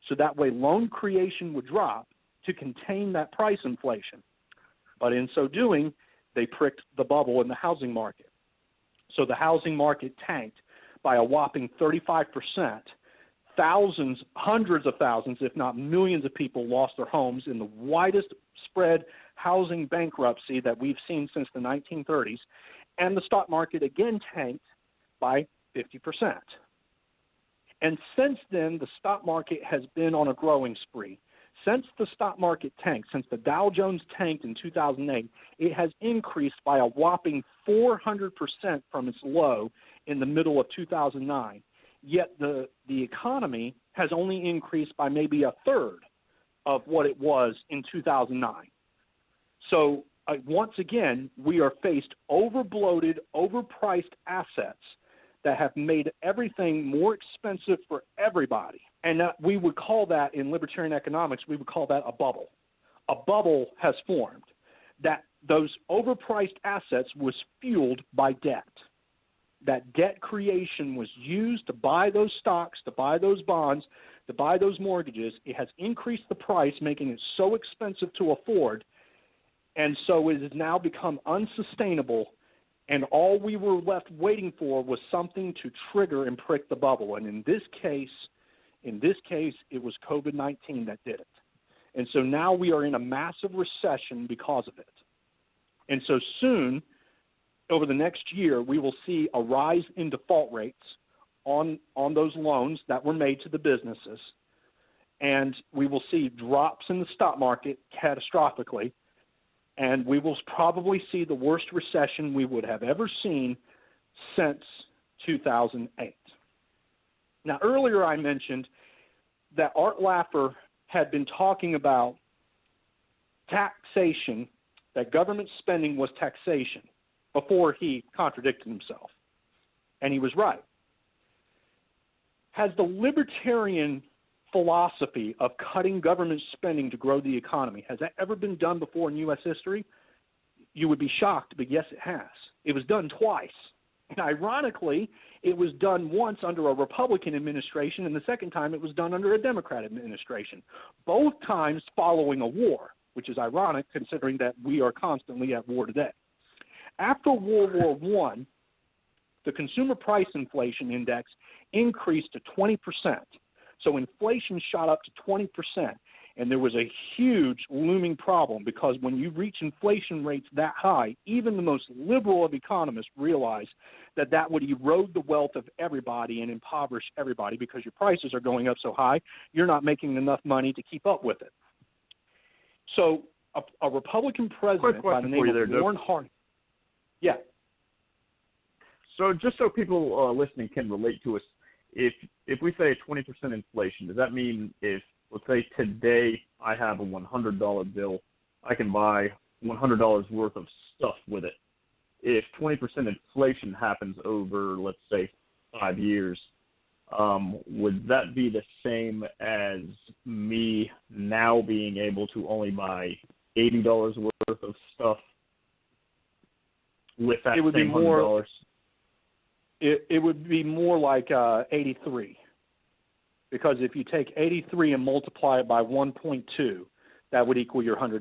so that way loan creation would drop to contain that price inflation. But in so doing, they pricked the bubble in the housing market. So the housing market tanked by a whopping 35%. Thousands, hundreds of thousands, if not millions of people lost their homes in the widest spread housing bankruptcy that we've seen since the 1930s. And the stock market again tanked by 50%. And since then, the stock market has been on a growing spree. Since the stock market tanked, since the Dow Jones tanked in 2008, it has increased by a whopping 400% from its low in the middle of 2009. Yet the economy has only increased by maybe a third of what it was in 2009. So once again, we are faced overbloated, overpriced assets that have made everything more expensive for everybody. And we would call that, in libertarian economics, we would call that a bubble. A bubble has formed. That those overpriced assets was fueled by debt. That debt creation was used to buy those stocks, to buy those bonds, to buy those mortgages. It has increased the price, making it so expensive to afford. And so it has now become unsustainable. And all we were left waiting for was something to trigger and prick the bubble. And in this case, it was COVID-19 that did it. And so now we are in a massive recession because of it. And so soon, over the next year, we will see a rise in default rates on those loans that were made to the businesses. And we will see drops in the stock market catastrophically. And we will probably see the worst recession we would have ever seen since 2008. Now, earlier I mentioned that Art Laffer had been talking about taxation, that government spending was taxation, before he contradicted himself. And he was right. Has the libertarian philosophy of cutting government spending to grow the economy, has that ever been done before in U.S. history? You would be shocked, but yes, it has. It was done twice. And ironically, it was done once under a Republican administration, and the second time it was done under a Democrat administration, both times following a war, which is ironic considering that we are constantly at war today. After World War I, the Consumer Price Inflation Index increased to 20%. So inflation shot up to 20%. And there was a huge looming problem because when you reach inflation rates that high, even the most liberal of economists realized that that would erode the wealth of everybody and impoverish everybody because your prices are going up so high, you're not making enough money to keep up with it. So a Republican president by the name of Warren Harding. Yeah. So just so people listening can relate to us, if we say 20% inflation, does that mean if, let's say today I have a $100 bill, I can buy $100 worth of stuff with it. If 20% inflation happens over, let's say, 5 years, would that be the same as me now being able to only buy $80 worth of stuff with that same $100? It would be more like 83. Because if you take 83 and multiply it by 1.2, that would equal your $100.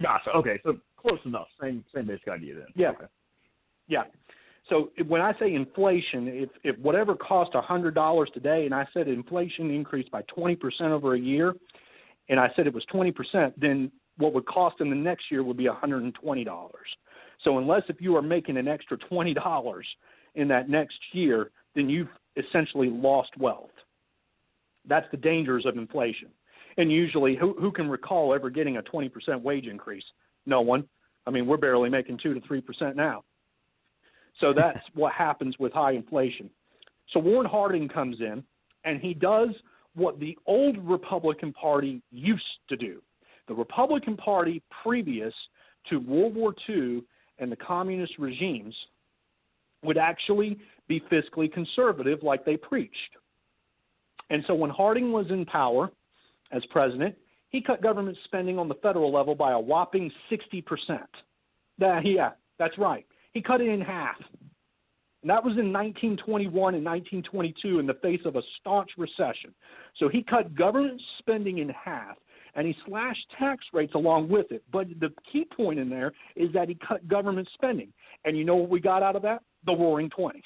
Gotcha. Okay, so close enough. Same basic idea then. Yeah. Okay. Yeah. So when I say inflation, if whatever cost $100 today, and I said inflation increased by 20% over a year, and I said it was 20%, then what would cost in the next year would be $120. So unless if you are making an extra $20 in that next year, then you've essentially lost wealth. That's the dangers of inflation. And usually, who can recall ever getting a 20% wage increase? No one. I mean, we're barely making 2 to 3% now. So that's what happens with high inflation. So Warren Harding comes in, and he does what the old Republican Party used to do. The Republican Party previous to World War II and the communist regimes would actually be fiscally conservative like they preached. And so when Harding was in power as president, he cut government spending on the federal level by a whopping 60%. Yeah, that's right. He cut it in half. And that was in 1921 and 1922 in the face of a staunch recession. So he cut government spending in half, and he slashed tax rates along with it. But the key point in there is that he cut government spending. And you know what we got out of that? The Roaring 20s.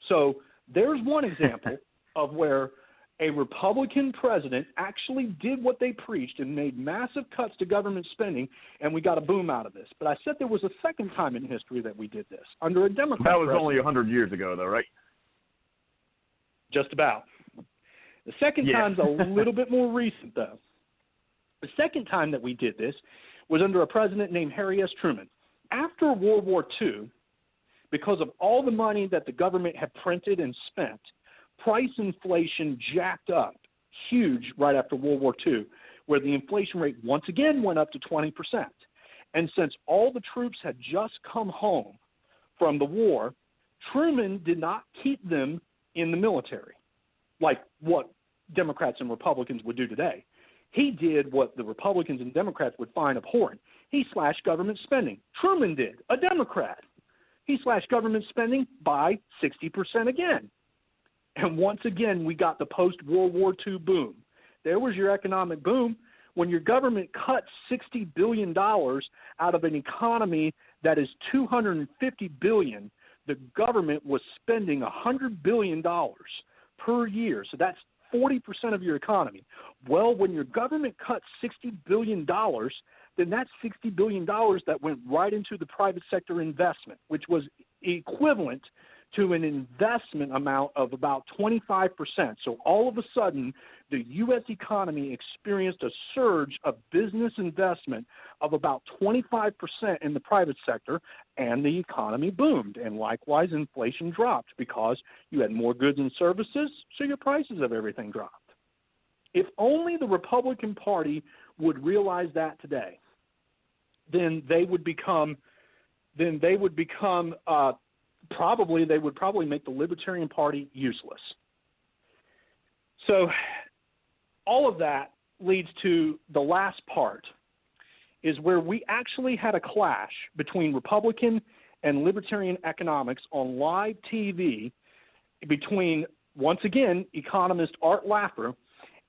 So there's one example of where a Republican president actually did what they preached and made massive cuts to government spending, and we got a boom out of this. But I said there was a second time in history that we did this under a Democrat That was president. only 100 years ago, though, right? Just about. The second time's a little bit more recent, though. The second time that we did this was under a president named Harry S. Truman. After World War II, because of all the money that the government had printed and spent, price inflation jacked up huge right after World War II, where the inflation rate once again went up to 20%. And since all the troops had just come home from the war, Truman did not keep them in the military like what Democrats and Republicans would do today. He did what the Republicans and Democrats would find abhorrent. He slashed government spending. Truman did, a Democrat. He slashed government spending by 60% again. And once again, we got the post-World War II boom. There was your economic boom when your government cut $60 billion out of an economy that is $250 billion. The government was spending $100 billion per year. So that's 40% of your economy. Well, when your government cut $60 billion, then that's $60 billion that went right into the private sector investment, which was equivalent to an investment amount of about 25%. So all of a sudden, the U.S. economy experienced a surge of business investment of about 25% in the private sector, and the economy boomed. And likewise, inflation dropped because you had more goods and services, so your prices of everything dropped. If only the Republican Party would realize that today, then they would probably make the Libertarian Party useless. So all of that leads to the last part, is where we actually had a clash between Republican and libertarian economics on live TV between, once again, economist Art Laffer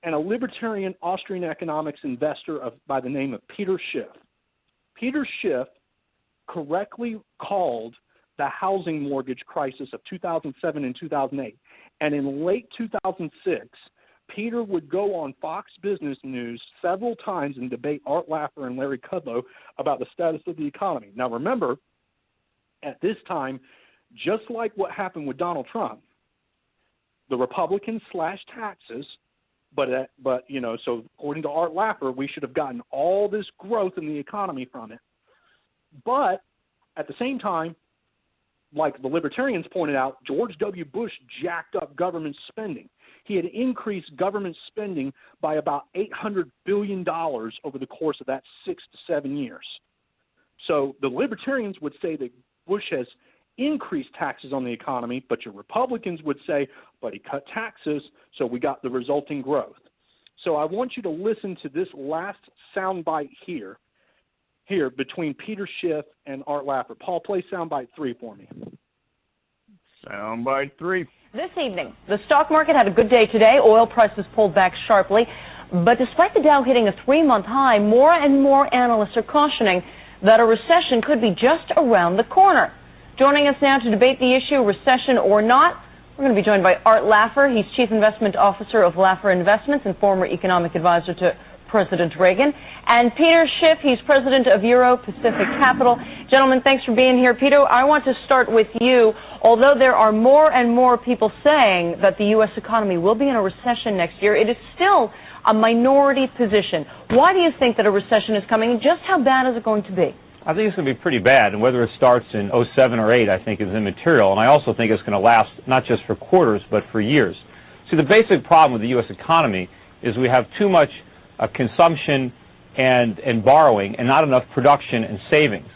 and a libertarian Austrian economics investor by the name of Peter Schiff. Peter Schiff correctly called the housing mortgage crisis of 2007 and 2008. And in late 2006, Peter would go on Fox Business News several times and debate Art Laffer and Larry Kudlow about the status of the economy. Now, remember, at this time, just like what happened with Donald Trump, the Republicans slashed taxes, but so according to Art Laffer, we should have gotten all this growth in the economy from it. But at the same time, like the libertarians pointed out, George W. Bush jacked up government spending. He had increased government spending by about $800 billion over the course of that 6 to 7 years. So the libertarians would say that Bush has increased taxes on the economy, but your Republicans would say, but he cut taxes, so we got the resulting growth. So I want you to listen to this last soundbite here between Peter Schiff and Art Laffer. Paul, play soundbite 3 for me. Soundbite 3. This evening, the stock market had a good day today. Oil prices pulled back sharply. But despite the Dow hitting a 3-month high, more and more analysts are cautioning that a recession could be just around the corner. Joining us now to debate the issue, recession or not, we're going to be joined by Art Laffer. He's Chief Investment Officer of Laffer Investments and former economic advisor to President Reagan. And Peter Schiff, he's president of Euro Pacific Capital. Gentlemen, thanks for being here. Peter, I want to start with you. Although there are more and more people saying that the U.S. economy will be in a recession next year, it is still a minority position. Why do you think that a recession is coming, and just how bad is it going to be? I think it's going to be pretty bad, and whether it starts in 07 or 8, I think is immaterial. And I also think it's going to last not just for quarters, but for years. See, the basic problem with the U.S. economy is we have too much consumption and borrowing and not enough production and savings.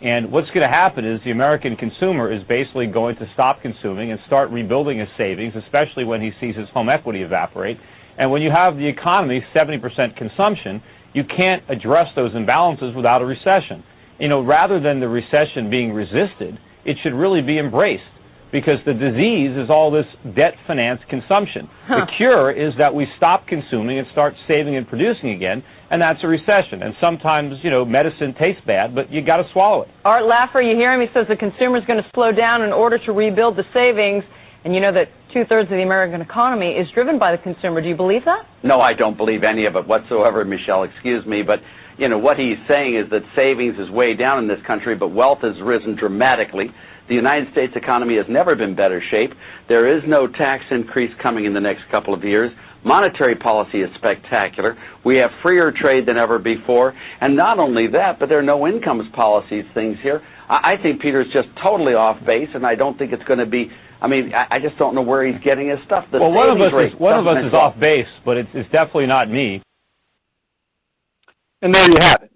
And what's going to happen is the American consumer is basically going to stop consuming and start rebuilding his savings, especially when he sees his home equity evaporate. And when you have the economy 70% consumption, you can't address those imbalances without a recession. You know, rather than the recession being resisted, it should really be embraced, because the disease is all this debt-financed consumption. The cure is that we stop consuming and start saving and producing again, and that's a recession. And sometimes, you know, medicine tastes bad, but you got to swallow it. Art Laffer, you hear him? He says the consumer is going to slow down in order to rebuild the savings. And you know that 2/3 of the American economy is driven by the consumer. Do you believe that? No, I don't believe any of it whatsoever, Michelle. Excuse me, but you know what he's saying is that savings is way down in this country, but wealth has risen dramatically. The United States economy has never been in better shape. There is no tax increase coming in the next couple of years. Monetary policy is spectacular. We have freer trade than ever before. And not only that, but there are no incomes policies things here. I think Peter's just totally off base, and I don't think it's going to be, I mean, I just don't know where he's getting his stuff. Well, one of us is off base, but it's definitely not me. And there you have it.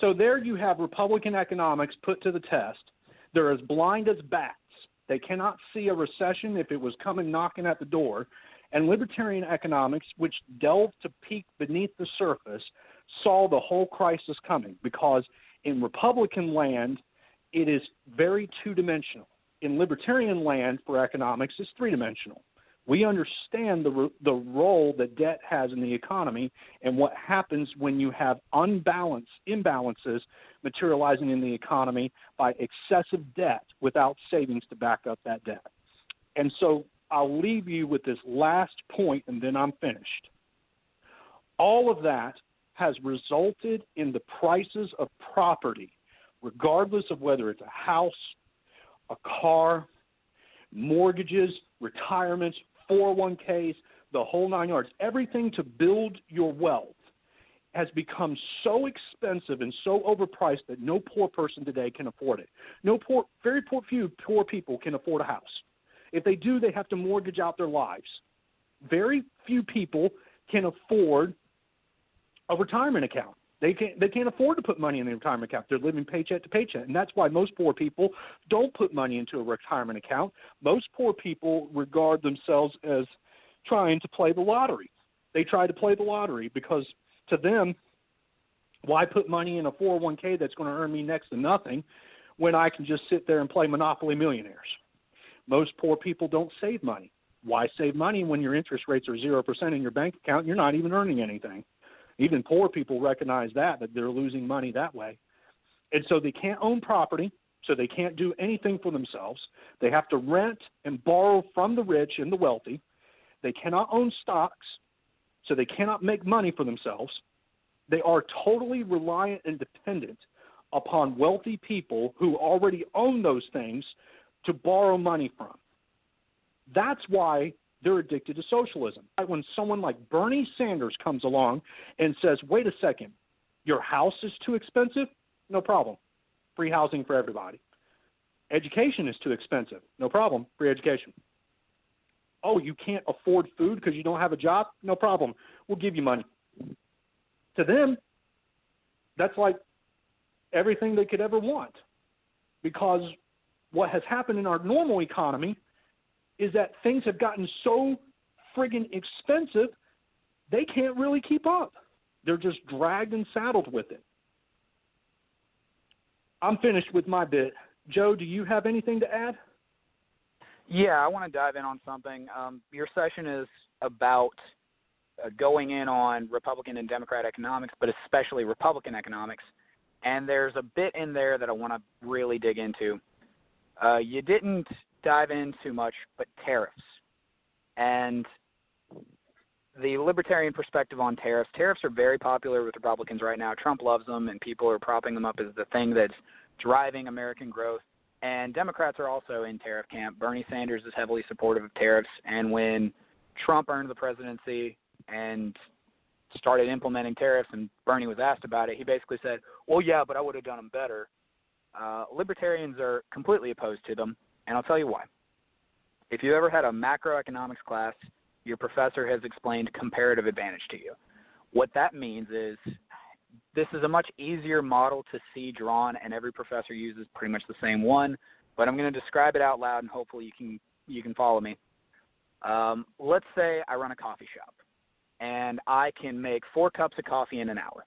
So there you have Republican economics put to the test. They're as blind as bats. They cannot see a recession if it was coming knocking at the door. And libertarian economics, which delved to peek beneath the surface, saw the whole crisis coming, because in Republican land, it is very two-dimensional. In libertarian land for economics, it's three-dimensional. We understand the role that debt has in the economy and what happens when you have imbalances materializing in the economy by excessive debt without savings to back up that debt. And so I'll leave you with this last point, and then I'm finished. All of that has resulted in the prices of property, regardless of whether it's a house, a car, mortgages, retirements, 401ks, the whole 9 yards. Everything to build your wealth has become so expensive and so overpriced that no poor person today can afford it. Very few poor people can afford a house. If they do, they have to mortgage out their lives. Very few people can afford a retirement account. They can't afford to put money in the retirement account. They're living paycheck to paycheck, and that's why most poor people don't put money into a retirement account. Most poor people regard themselves as trying to play the lottery. They try to play the lottery because to them, why put money in a 401k that's going to earn me next to nothing when I can just sit there and play Monopoly Millionaires. Most poor people don't save money. Why save money when your interest rates are 0% in your bank account and you're not even earning anything? Even poor people recognize that they're losing money that way. And so they can't own property, so they can't do anything for themselves. They have to rent and borrow from the rich and the wealthy. They cannot own stocks, so they cannot make money for themselves. They are totally reliant and dependent upon wealthy people who already own those things to borrow money from. That's why they're addicted to socialism. When someone like Bernie Sanders comes along and says, wait a second, your house is too expensive? No problem. Free housing for everybody. Education is too expensive? No problem. Free education. Oh, you can't afford food because you don't have a job? No problem. We'll give you money. To them, that's like everything they could ever want, because what has happened in our normal economy is that things have gotten so friggin' expensive, they can't really keep up. They're just dragged and saddled with it. I'm finished with my bit. Joe, do you have anything to add? Yeah, I want to dive in on something. Your session is about going in on Republican and Democrat economics, but especially Republican economics. And there's a bit in there that I want to really dig into. You didn't dive in too much, but tariffs. And the libertarian perspective on tariffs. Tariffs are very popular with Republicans right now. Trump loves them, and people are propping them up as the thing that's driving American growth. And Democrats are also in tariff camp. Bernie Sanders is heavily supportive of tariffs. And when Trump earned the presidency and started implementing tariffs and Bernie was asked about it, he basically said, well, yeah, but I would have done them better. Libertarians are completely opposed to them, and I'll tell you why. If you ever had a macroeconomics class, your professor has explained comparative advantage to you. What that means is this is a much easier model to see drawn, and every professor uses pretty much the same one, but I'm going to describe it out loud, and hopefully you can follow me. Let's say I run a coffee shop, and I can make 4 cups of coffee in an hour.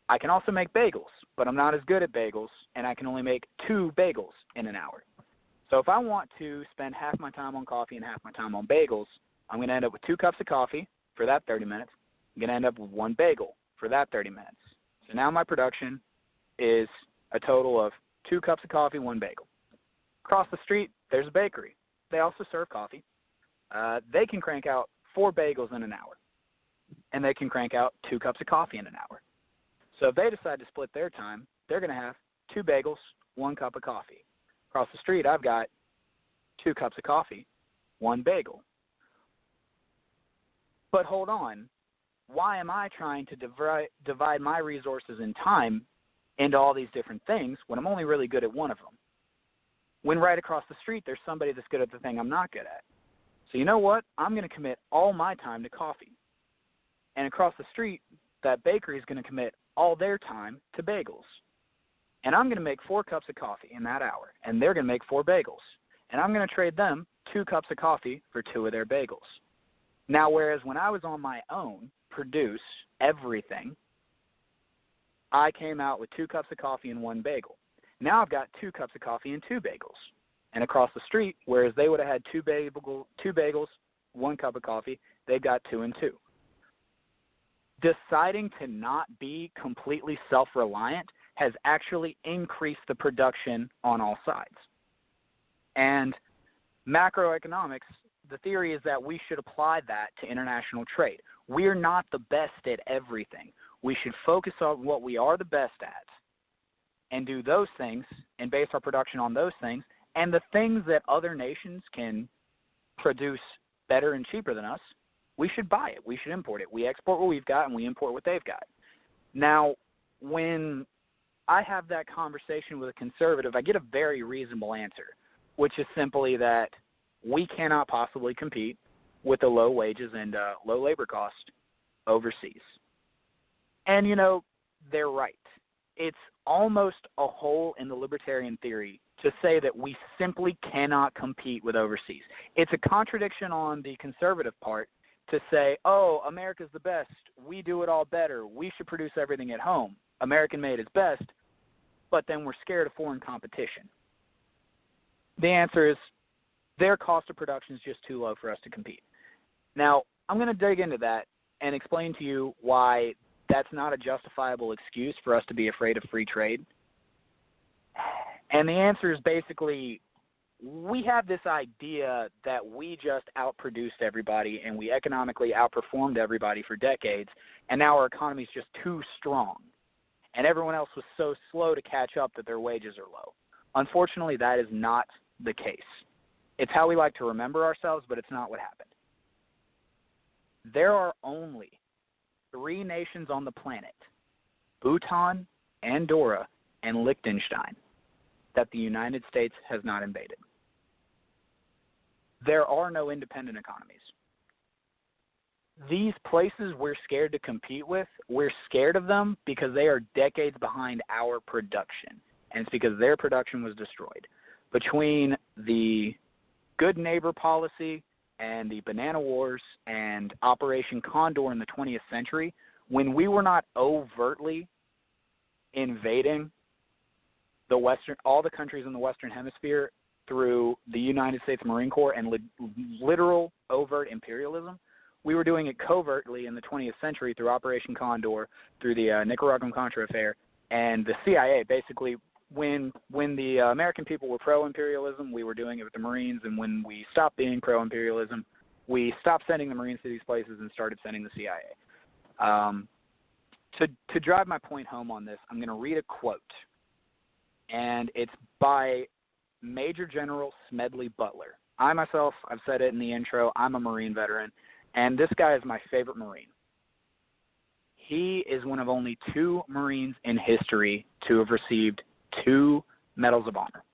I can also make bagels, but I'm not as good at bagels, and I can only make 2 bagels in an hour. So if I want to spend half my time on coffee and half my time on bagels, I'm going to end up with 2 cups of coffee for that 30 minutes. I'm going to end up with 1 bagel for that 30 minutes. So now my production is a total of 2 cups of coffee, 1 bagel. Across the street, there's a bakery. They also serve coffee. They can crank out 4 bagels in an hour, and they can crank out 2 cups of coffee in an hour. So if they decide to split their time, they're going to have 2 bagels, 1 cup of coffee. Across the street, I've got 2 cups of coffee, 1 bagel. But hold on. Why am I trying to divide my resources and time into all these different things when I'm only really good at one of them? When right across the street, there's somebody that's good at the thing I'm not good at. So you know what? I'm going to commit all my time to coffee. And across the street, that bakery is going to commit all their time to bagels. And I'm going to make 4 cups of coffee in that hour, and they're going to make 4 bagels. And I'm going to trade them 2 cups of coffee for 2 of their bagels. Now, whereas when I was on my own, produce everything, I came out with 2 cups of coffee and 1 bagel. Now I've got 2 cups of coffee and 2 bagels. And across the street, whereas they would have had 2 bagels, 1 cup of coffee, they've got 2 and 2. Deciding to not be completely self-reliant has actually increased the production on all sides. And macroeconomics, the theory is that we should apply that to international trade. We're not the best at everything. We should focus on what we are the best at and do those things and base our production on those things. And the things that other nations can produce better and cheaper than us, we should buy it. We should import it. We export what we've got and we import what they've got. Now, when I have that conversation with a conservative, I get a very reasonable answer, which is simply that we cannot possibly compete with the low wages and low labor cost overseas. And, you know, they're right. It's almost a hole in the libertarian theory to say that we simply cannot compete with overseas. It's a contradiction on the conservative part to say, oh, America's the best. We do it all better. We should produce everything at home. American made is best. but then we're scared of foreign competition? The answer is their cost of production is just too low for us to compete. Now, I'm going to dig into that and explain to you why that's not a justifiable excuse for us to be afraid of free trade. And the answer is basically we have this idea that we just outproduced everybody and we economically outperformed everybody for decades, and now our economy is just too strong. And everyone else was so slow to catch up that their wages are low. Unfortunately, that is not the case. It's how we like to remember ourselves, but it's not what happened. There are only 3 nations on the planet, Bhutan, Andorra, and Liechtenstein, that the United States has not invaded. There are no independent economies. These places we're scared to compete with, we're scared of them because they are decades behind our production, and it's because their production was destroyed. Between the Good Neighbor policy and the Banana Wars and Operation Condor in the 20th century, when we were not overtly invading all the countries in the Western Hemisphere through the United States Marine Corps and literal overt imperialism, we were doing it covertly in the 20th century through Operation Condor, through the Nicaraguan Contra affair, and the CIA. Basically, when the American people were pro-imperialism, we were doing it with the Marines, and when we stopped being pro-imperialism, we stopped sending the Marines to these places and started sending the CIA. To drive my point home on this, I'm going to read a quote, and it's by Major General Smedley Butler. I myself, I've said it in the intro, I'm a Marine veteran, and this guy is my favorite Marine. He is one of only 2 Marines in history to have received 2 Medals of Honor.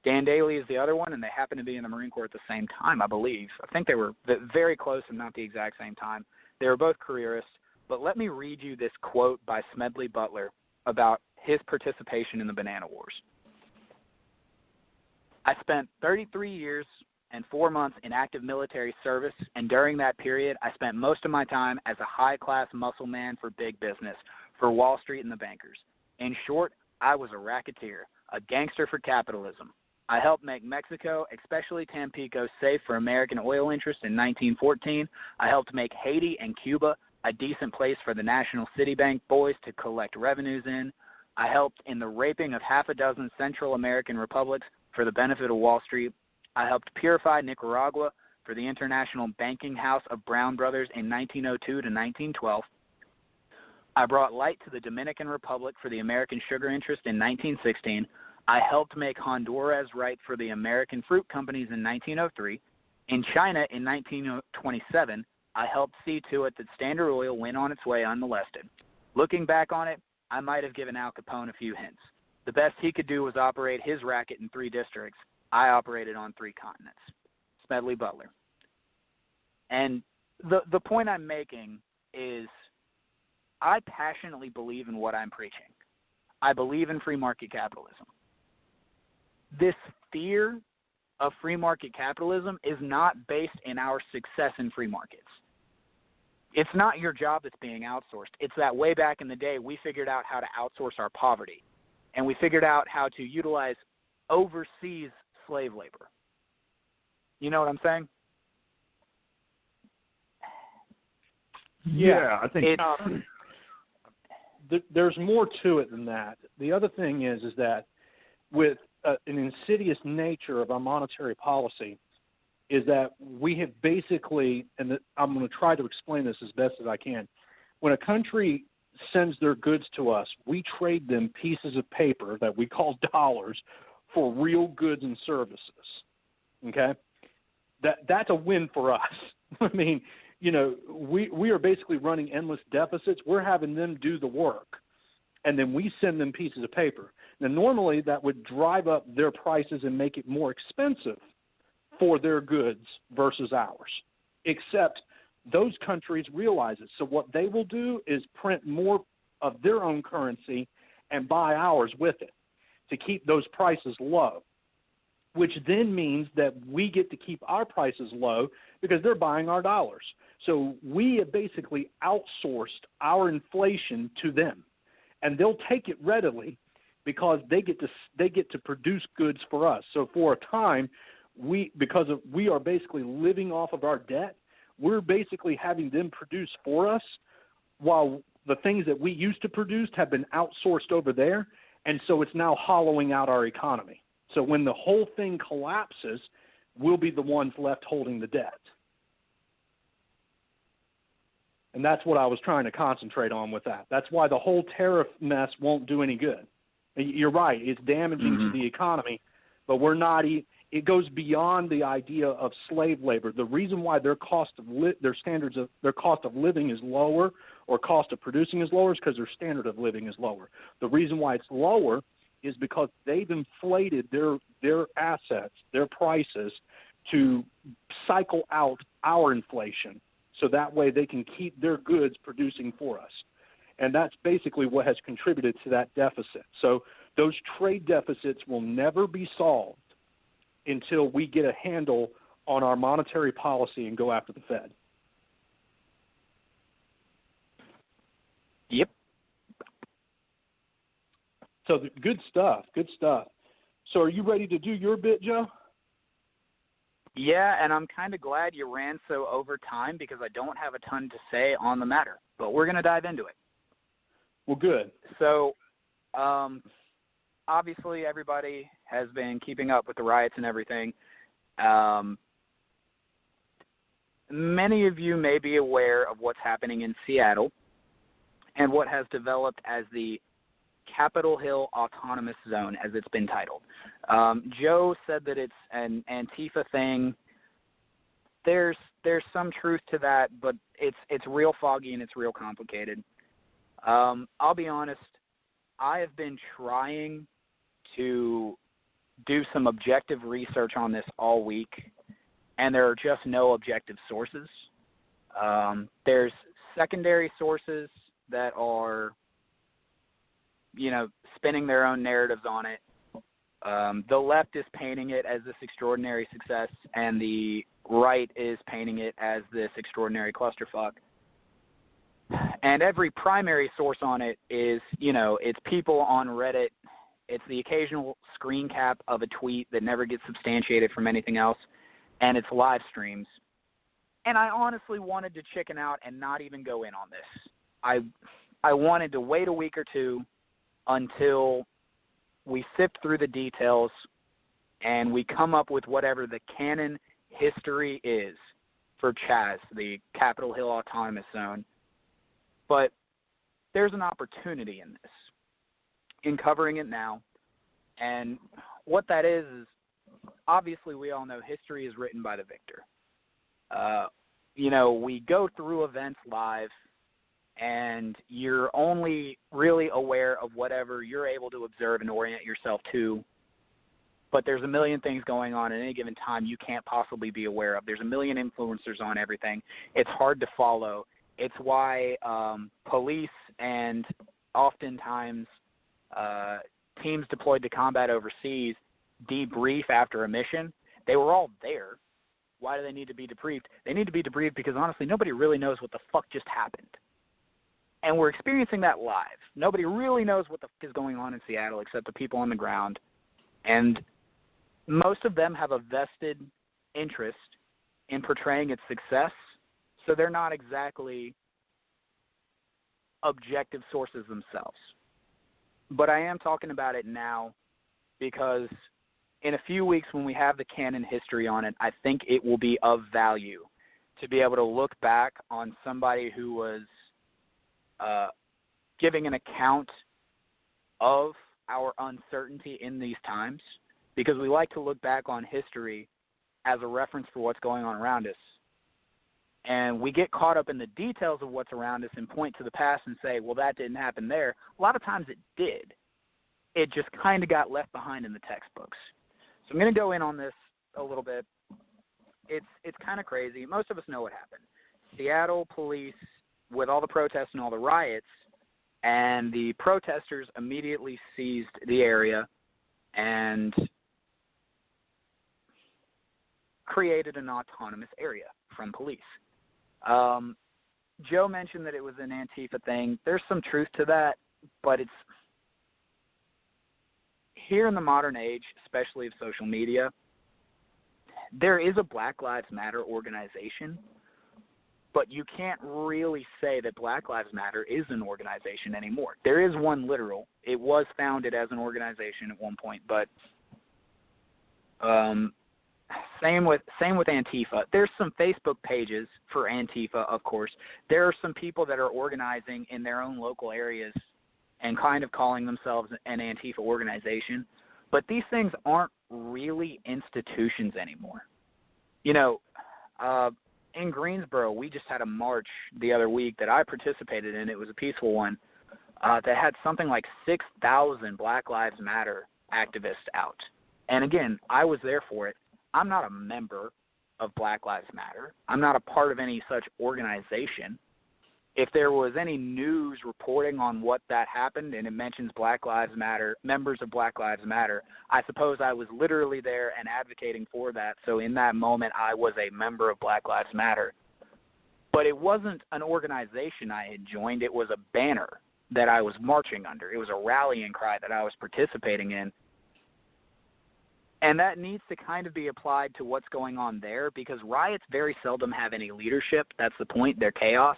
Dan Daly is the other one, and they happen to be in the Marine Corps at the same time, I believe. I think they were very close and not the exact same time. They were both careerists, but let me read you this quote by Smedley Butler about his participation in the Banana Wars. I spent 33 years and 4 months in active military service, and during that period, I spent most of my time as a high-class muscle man for big business, for Wall Street and the bankers. In short, I was a racketeer, a gangster for capitalism. I helped make Mexico, especially Tampico, safe for American oil interests in 1914. I helped make Haiti and Cuba a decent place for the National City Bank boys to collect revenues in. I helped in the raping of half a dozen Central American republics for the benefit of Wall Street. I helped purify Nicaragua for the International Banking House of Brown Brothers in 1902 to 1912. I brought light to the Dominican Republic for the American sugar interest in 1916. I helped make Honduras right for the American fruit companies in 1903. In China in 1927, I helped see to it that Standard Oil went on its way unmolested. Looking back on it, I might have given Al Capone a few hints. The best he could do was operate his racket in 3 districts. I operated on 3 continents. Smedley Butler. And the point I'm making is I passionately believe in what I'm preaching. I believe in free market capitalism. This fear of free market capitalism is not based in our success in free markets. It's not your job that's being outsourced. It's that way back in the day we figured out how to outsource our poverty, and we figured out how to utilize overseas slave labor. You know what I'm saying? Yeah, I think there's more to it than that. The other thing is that with an insidious nature of our monetary policy is that we have basically, and I'm going to try to explain this as best as I can, when a country sends their goods to us, we trade them pieces of paper that we call dollars for real goods and services. Okay? That's a win for us. I mean, you know, we are basically running endless deficits. We're having them do the work, and then we send them pieces of paper. Now, normally that would drive up their prices and make it more expensive for their goods versus ours, except those countries realize it. So what they will do is print more of their own currency and buy ours with it to keep those prices low, which then means that we get to keep our prices low because they're buying our dollars. So we have basically outsourced our inflation to them. and they'll take it readily because they get to produce goods for us. So for a time, we are basically living off of our debt, we're basically having them produce for us while the things that we used to produce have been outsourced over there, and so it's now hollowing out our economy. So when the whole thing collapses, we'll be the ones left holding the debt. And that's what I was trying to concentrate on with that. That's why the whole tariff mess won't do any good. You're right. It's damaging to the economy, but we're not it goes beyond the idea of slave labor. The reason why their cost of living is lower or cost of producing is lower is because their standard of living is lower. The reason why it's lower is because they've inflated their assets, their prices, to cycle out our inflation, so that way they can keep their goods producing for us. And that's basically what has contributed to that deficit. So those trade deficits will never be solved until we get a handle on our monetary policy and go after the Fed. Yep. So good stuff. So are you ready to do your bit, Joe? Yeah, and I'm kind of glad you ran so over time because I don't have a ton to say on the matter, but we're going to dive into it. Well, good. So, obviously everybody has been keeping up with the riots and everything. Many of you may be aware of what's happening in Seattle and what has developed as the Capitol Hill Autonomous Zone, as it's been titled. Joe said that it's an Antifa thing. There's some truth to that, but it's real foggy and it's real complicated. I'll be honest, I have been trying to do some objective research on this all week, and there are just no objective sources. There's secondary sources that are, spinning their own narratives on it. The left is painting it as this extraordinary success, and the right is painting it as this extraordinary clusterfuck. And every primary source on it is, it's people on Reddit. It's the occasional screen cap of a tweet that never gets substantiated from anything else, and it's live streams. And I honestly wanted to chicken out and not even go in on this. I wanted to wait a week or two until we sift through the details and we come up with whatever the canon history is for Chaz, the Capitol Hill Autonomous Zone. But there's an opportunity in this, in covering it now. And what that is obviously we all know history is written by the victor. We go through events live, and you're only really aware of whatever you're able to observe and orient yourself to. But there's a million things going on at any given time you can't possibly be aware of. There's a million influencers on everything. It's hard to follow. It's why police and oftentimes teams deployed to combat overseas debrief after a mission. They were all there. Why do they need to be debriefed? They need to be debriefed because, honestly, nobody really knows what the fuck just happened. And we're experiencing that live. Nobody really knows what the fuck is going on in Seattle except the people on the ground. And most of them have a vested interest in portraying its success, so they're not exactly objective sources themselves. But I am talking about it now because in a few weeks when we have the canon history on it, I think it will be of value to be able to look back on somebody who was giving an account of our uncertainty in these times, because we like to look back on history as a reference for what's going on around us. And we get caught up in the details of what's around us and point to the past and say, well, that didn't happen there. A lot of times it did. It just kind of got left behind in the textbooks. So I'm going to go in on this a little bit. It's kind of crazy. Most of us know what happened. Seattle police, with all the protests and all the riots, and the protesters immediately seized the area and created an autonomous area from police. Joe mentioned that it was an Antifa thing. There's some truth to that, but it's here in the modern age, especially of social media, there is a Black Lives Matter organization, but you can't really say that Black Lives Matter is an organization anymore. There is one literal. It was founded as an organization at one point, but same with Antifa. There's some Facebook pages for Antifa, of course. There are some people that are organizing in their own local areas and kind of calling themselves an Antifa organization, but these things aren't really institutions anymore. You know, in Greensboro, we just had a march the other week that I participated in. It was a peaceful one that had something like 6,000 Black Lives Matter activists out. And again, I was there for it. I'm not a member of Black Lives Matter. I'm not a part of any such organization. If there was any news reporting on what that happened and it mentions Black Lives Matter, members of Black Lives Matter, I suppose I was literally there and advocating for that. So in that moment, I was a member of Black Lives Matter. But it wasn't an organization I had joined. It was a banner that I was marching under. It was a rallying cry that I was participating in. And that needs to kind of be applied to what's going on there, because riots very seldom have any leadership. That's the point. They're chaos.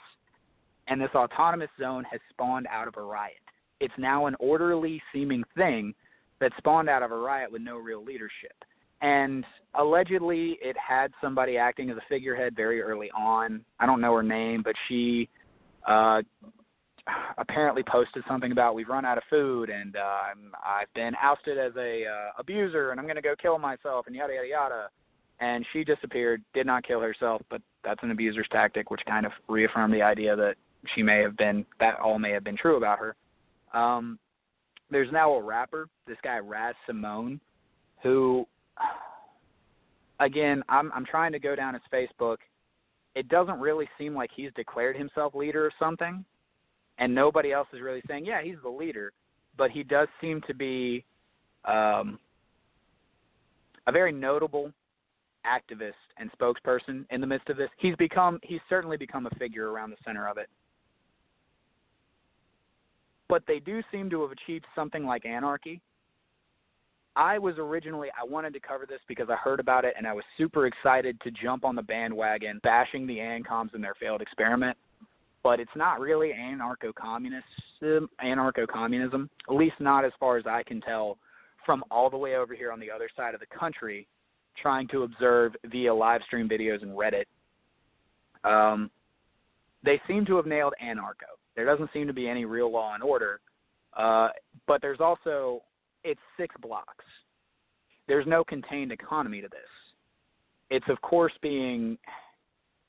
And this autonomous zone has spawned out of a riot. It's now an orderly seeming thing that spawned out of a riot with no real leadership. And allegedly it had somebody acting as a figurehead very early on. I don't know her name, but she apparently posted something about we've run out of food and I've been ousted as a abuser and I'm going to go kill myself and yada, yada, yada. And she disappeared, did not kill herself, but that's an abuser's tactic, which kind of reaffirmed the idea that she may have been, that all may have been true about her. There's now a rapper, this guy Raz Simone, who, again, I'm trying to go down his Facebook. It doesn't really seem like he's declared himself leader or something, and nobody else is really saying, yeah, he's the leader, but he does seem to be a very notable activist and spokesperson in the midst of this. He's certainly become a figure around the center of it. But they do seem to have achieved something like anarchy. I wanted to cover this because I heard about it and I was super excited to jump on the bandwagon bashing the ANCOMs and their failed experiment. But it's not really anarcho-communism, at least not as far as I can tell from all the way over here on the other side of the country, trying to observe via live stream videos and Reddit. They seem to have nailed anarcho. There doesn't seem to be any real law and order, but there's also, it's 6 blocks. There's no contained economy to this. It's, of course, being,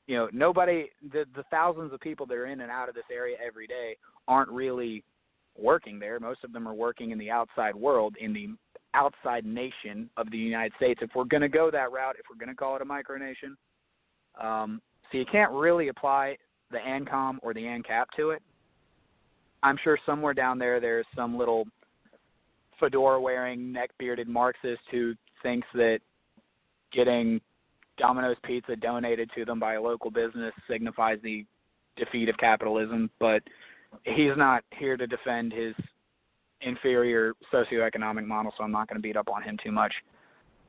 nobody, the thousands of people that are in and out of this area every day aren't really working there. Most of them are working in the outside world, in the outside nation of the United States, if we're going to go that route, if we're going to call it a micronation. So you can't really apply the ANCOM or the ANCAP to it. I'm sure somewhere down there's some little fedora-wearing, neck-bearded Marxist who thinks that getting Domino's Pizza donated to them by a local business signifies the defeat of capitalism, but he's not here to defend his inferior socioeconomic model, so I'm not going to beat up on him too much.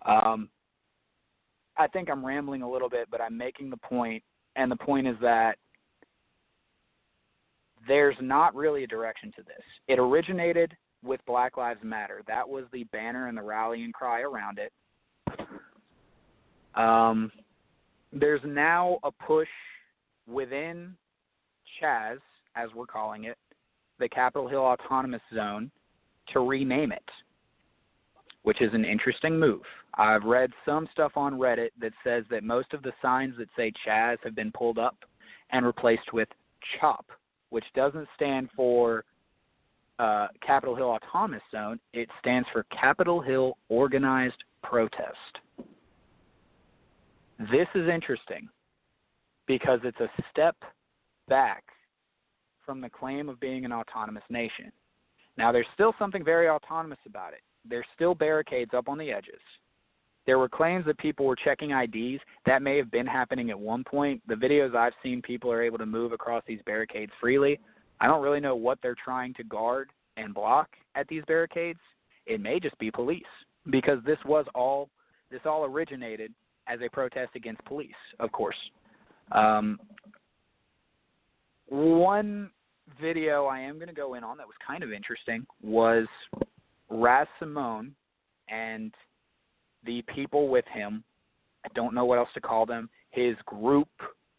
I think I'm rambling a little bit, but I'm making the point, and the point is that there's not really a direction to this. It originated with Black Lives Matter. That was the banner and the rallying cry around it. There's now a push within CHAZ, as we're calling it, the Capitol Hill Autonomous Zone, to rename it, which is an interesting move. I've read some stuff on Reddit that says that most of the signs that say CHAZ have been pulled up and replaced with CHOP, which doesn't stand for Capitol Hill Autonomous Zone. It stands for Capitol Hill Organized Protest. This is interesting because it's a step back from the claim of being an autonomous nation. Now, there's still something very autonomous about it. There's still barricades up on the edges. There were claims that people were checking IDs. That may have been happening at one point. The videos I've seen, people are able to move across these barricades freely. I don't really know what they're trying to guard. and block at these barricades, it may just be police, because this all originated as a protest against police, of course. One video I am going to go in on that was kind of interesting was Raz Simone and the people with him. I don't know what else to call them. His group,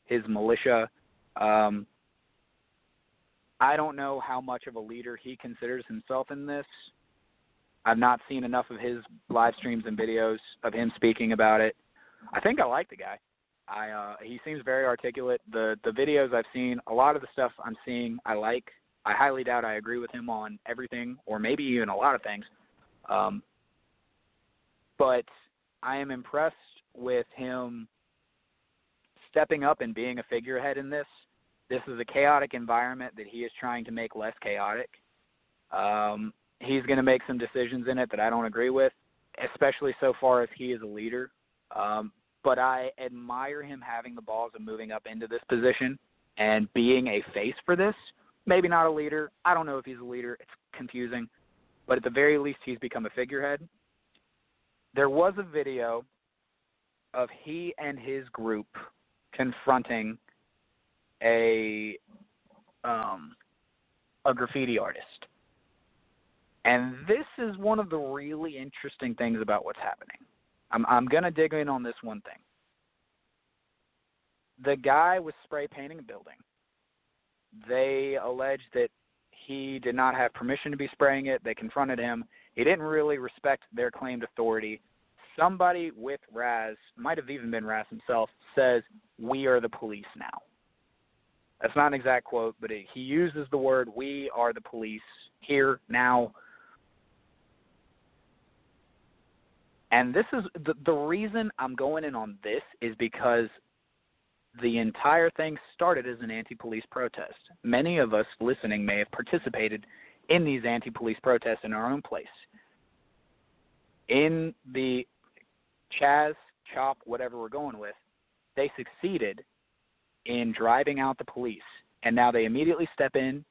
his militia. I don't know how much of a leader he considers himself in this. I've not seen enough of his live streams and videos of him speaking about it. I think I like the guy. He seems very articulate. The videos I've seen, a lot of the stuff I'm seeing I like. I highly doubt I agree with him on everything, or maybe even a lot of things. But I am impressed with him stepping up and being a figurehead in this. This is a chaotic environment that he is trying to make less chaotic. He's going to make some decisions in it that I don't agree with, especially so far as he is a leader. But I admire him having the balls of moving up into this position and being a face for this. Maybe not a leader. I don't know if he's a leader. It's confusing. But at the very least, he's become a figurehead. There was a video of he and his group confronting a graffiti artist. And this is one of the really interesting things about what's happening. I'm going to dig in on this one thing. The guy was spray painting a building. They alleged that he did not have permission to be spraying it. They confronted him. He didn't really respect their claimed authority. Somebody with Raz, might have even been Raz himself, says, "We are the police now." That's not an exact quote, but he uses the word, "We are the police, here, now." And this is the reason I'm going in on this is because the entire thing started as an anti-police protest. Many of us listening may have participated in these anti-police protests in our own place. In the Chaz, Chop, whatever we're going with, they succeeded in driving out the police, and now they immediately step in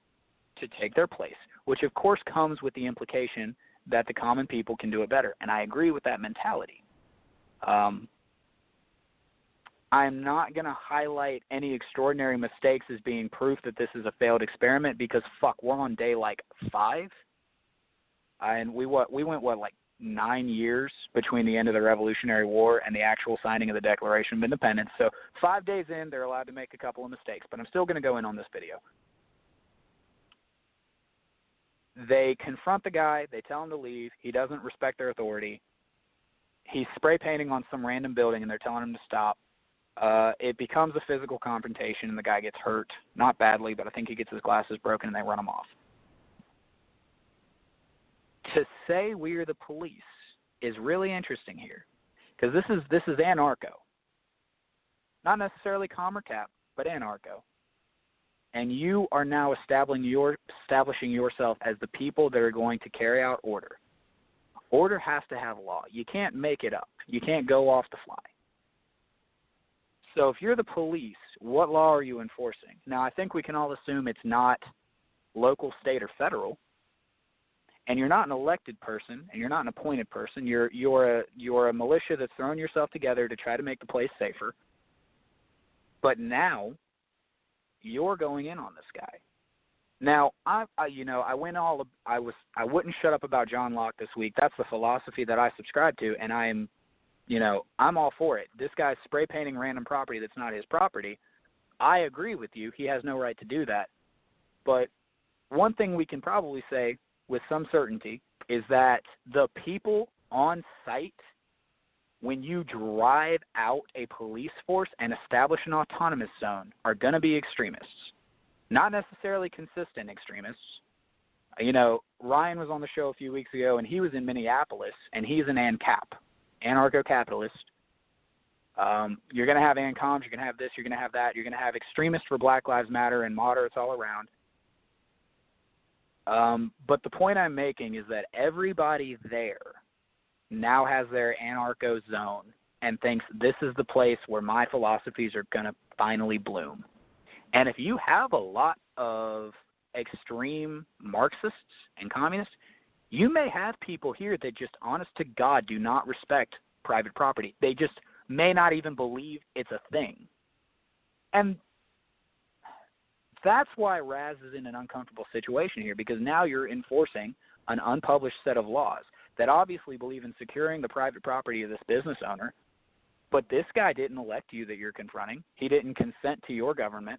to take their place, which of course comes with the implication that the common people can do it better, and I agree with that mentality. I'm not going to highlight any extraordinary mistakes as being proof that this is a failed experiment, because we're on day like 5, and we went 9 years between the end of the Revolutionary War and the actual signing of the Declaration of Independence. So 5 days in, they're allowed to make a couple of mistakes, but I'm still going to go in on this video. They confront the guy. They tell him to leave. He doesn't respect their authority. He's spray painting on some random building, and they're telling him to stop. It becomes a physical confrontation, and the guy gets hurt. Not badly, but I think he gets his glasses broken, and they run him off. To say we're the police is really interesting here, because this is anarcho. Not necessarily com or cap, but anarcho. And you are now establishing yourself as the people that are going to carry out order. Order has to have law. You can't make it up. You can't go off the fly. So if you're the police, what law are you enforcing? Now, I think we can all assume it's not local, state, or federal. And you're not an elected person, and you're not an appointed person. You're a militia that's thrown yourself together to try to make the place safer. But now you're going in on this guy. Now, I wouldn't shut up about John Locke this week. That's the philosophy that I subscribe to, and I'm all for it. This guy's spray painting random property that's not his property. I agree with you. He has no right to do that. But one thing we can probably say with some certainty is that the people on site, when you drive out a police force and establish an autonomous zone, are going to be extremists. Not necessarily consistent extremists. Ryan was on the show a few weeks ago, and he was in Minneapolis, and he's an ANCAP, anarcho-capitalist. You're going to have ANCOMs, you're going to have this, you're going to have that, you're going to have extremists for Black Lives Matter and moderates all around. But the point I'm making is that everybody there now has their anarcho zone and thinks this is the place where my philosophies are going to finally bloom. And if you have a lot of extreme Marxists and communists, you may have people here that just honest to God do not respect private property. They just may not even believe it's a thing. And that's why Raz is in an uncomfortable situation here, because now you're enforcing an unpublished set of laws that obviously believe in securing the private property of this business owner, but this guy didn't elect you that you're confronting. He didn't consent to your government.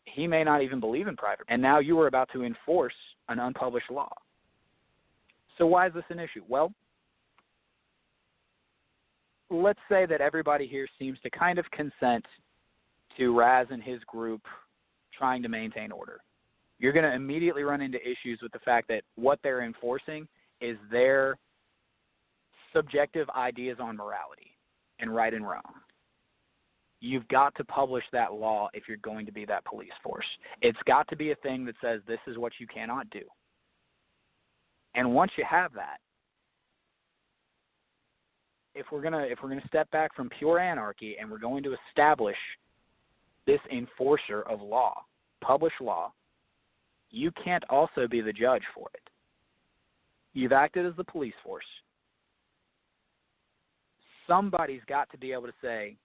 He may not even believe in private, and now you are about to enforce an unpublished law. So why is this an issue? Well, let's say that everybody here seems to kind of consent to Raz and his group trying to maintain order. You're going to immediately run into issues with the fact that what they're enforcing is their subjective ideas on morality and right and wrong. You've got to publish that law if you're going to be that police force. It's got to be a thing that says this is what you cannot do. And once you have that, if we're gonna step back from pure anarchy and we're going to establish this enforcer of law, published law, you can't also be the judge for it. You've acted as the police force. Somebody's got to be able to say,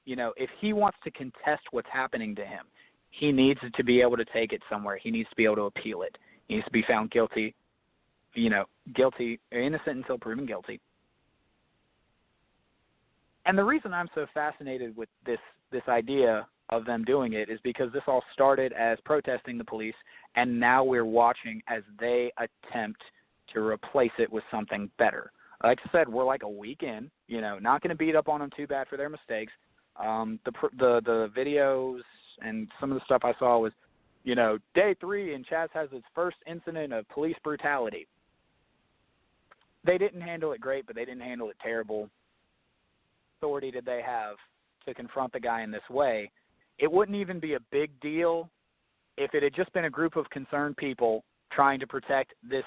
you know, if he wants to contest what's happening to him, he needs to be able to take it somewhere. He needs to be able to appeal it. He needs to be found guilty, guilty or innocent until proven guilty. And the reason I'm so fascinated with this idea of them doing it is because this all started as protesting the police, and now we're watching as they attempt to replace it with something better. Like I said, we're like a week in, not going to beat up on them too bad for their mistakes. The videos and some of the stuff I saw was, day 3 and Chaz has its first incident of police brutality. They didn't handle it great, but they didn't handle it terrible. Authority did they have to confront the guy in this way? It wouldn't even be a big deal if it had just been a group of concerned people trying to protect this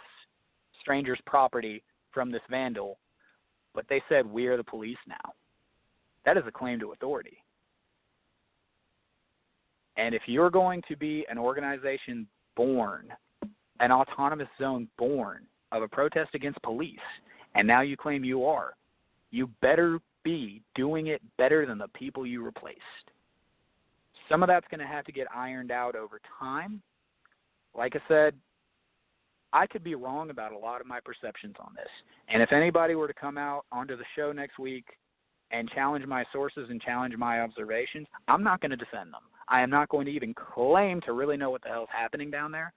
stranger's property from this vandal. But they said, we are the police now. That is a claim to authority. And if you're going to be an organization born, an autonomous zone born of a protest against police, and now you claim you are, you better be doing it better than the people you replaced. Some of that's going to have to get ironed out over time. Like I said, I could be wrong about a lot of my perceptions on this. And if anybody were to come out onto the show next week and challenge my sources and challenge my observations, I'm not going to defend them. I am not going to even claim to really know what the hell's happening down there.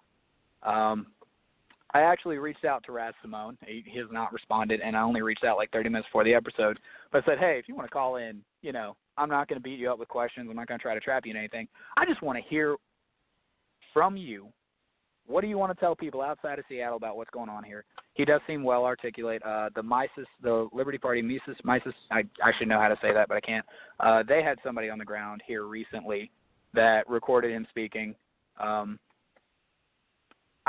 I actually reached out to Raz Simone. He has not responded, and I only reached out like 30 minutes before the episode. But I said, hey, if you want to call in, I'm not going to beat you up with questions. I'm not going to try to trap you in anything. I just want to hear from you. What do you want to tell people outside of Seattle about what's going on here? He does seem well articulate. The Liberty Party, Mises, I should know how to say that, but I can't. They had somebody on the ground here recently that recorded him speaking.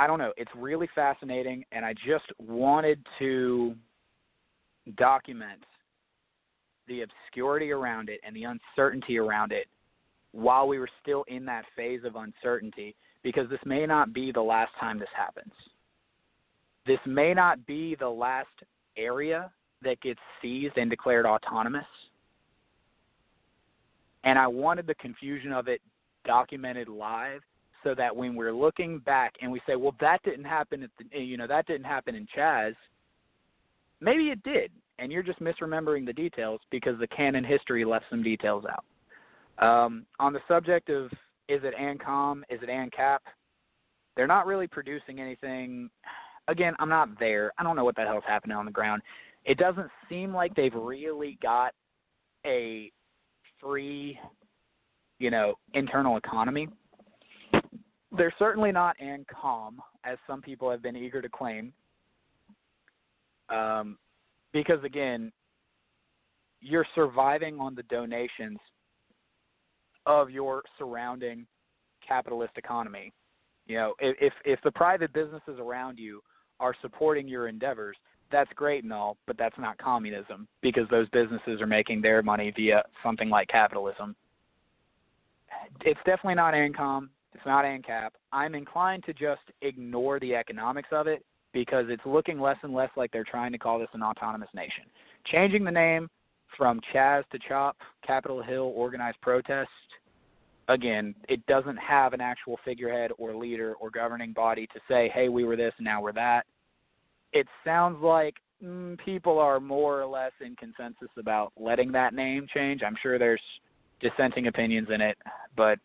I don't know. It's really fascinating, and I just wanted to document the obscurity around it and the uncertainty around it while we were still in that phase of uncertainty, because this may not be the last time this happens. This may not be the last area that gets seized and declared autonomous. And I wanted the confusion of it documented live, so that when we're looking back and we say, well, that didn't happen that didn't happen in Chaz, maybe it did, and you're just misremembering the details because the canon history left some details out. On the subject of, is it ANCOM, is it ANCAP, they're not really producing anything. Again, I'm not there. I don't know what the hell's happening on the ground. It doesn't seem like they've really got a free, internal economy. They're certainly not ANCOM, as some people have been eager to claim, because, again, you're surviving on the donations of your surrounding capitalist economy. If the private businesses around you are supporting your endeavors, that's great and all, but that's not communism, because those businesses are making their money via something like capitalism. It's definitely not ANCOM. It's not ANCAP. I'm inclined to just ignore the economics of it because it's looking less and less like they're trying to call this an autonomous nation. Changing the name from Chaz to CHOP, Capitol Hill Organized Protest, again, it doesn't have an actual figurehead or leader or governing body to say, hey, we were this, now we're that. It sounds like people are more or less in consensus about letting that name change. I'm sure there's dissenting opinions in it, but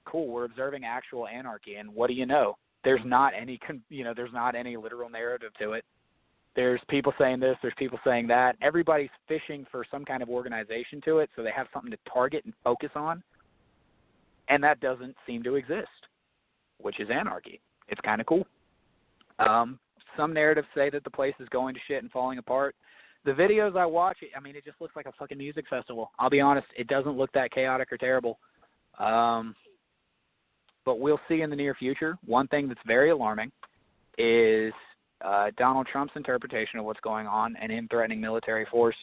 cool, we're observing actual anarchy, and what do you know? There's not any, there's not any literal narrative to it. There's people saying this, there's people saying that. Everybody's fishing for some kind of organization to it, so they have something to target and focus on, and that doesn't seem to exist, which is anarchy. It's kind of cool. Some narratives say that the place is going to shit and falling apart. The videos I watch, I mean, it just looks like a fucking music festival. I'll be honest, it doesn't look that chaotic or terrible. But we'll see in the near future. One thing that's very alarming is Donald Trump's interpretation of what's going on and him threatening military force.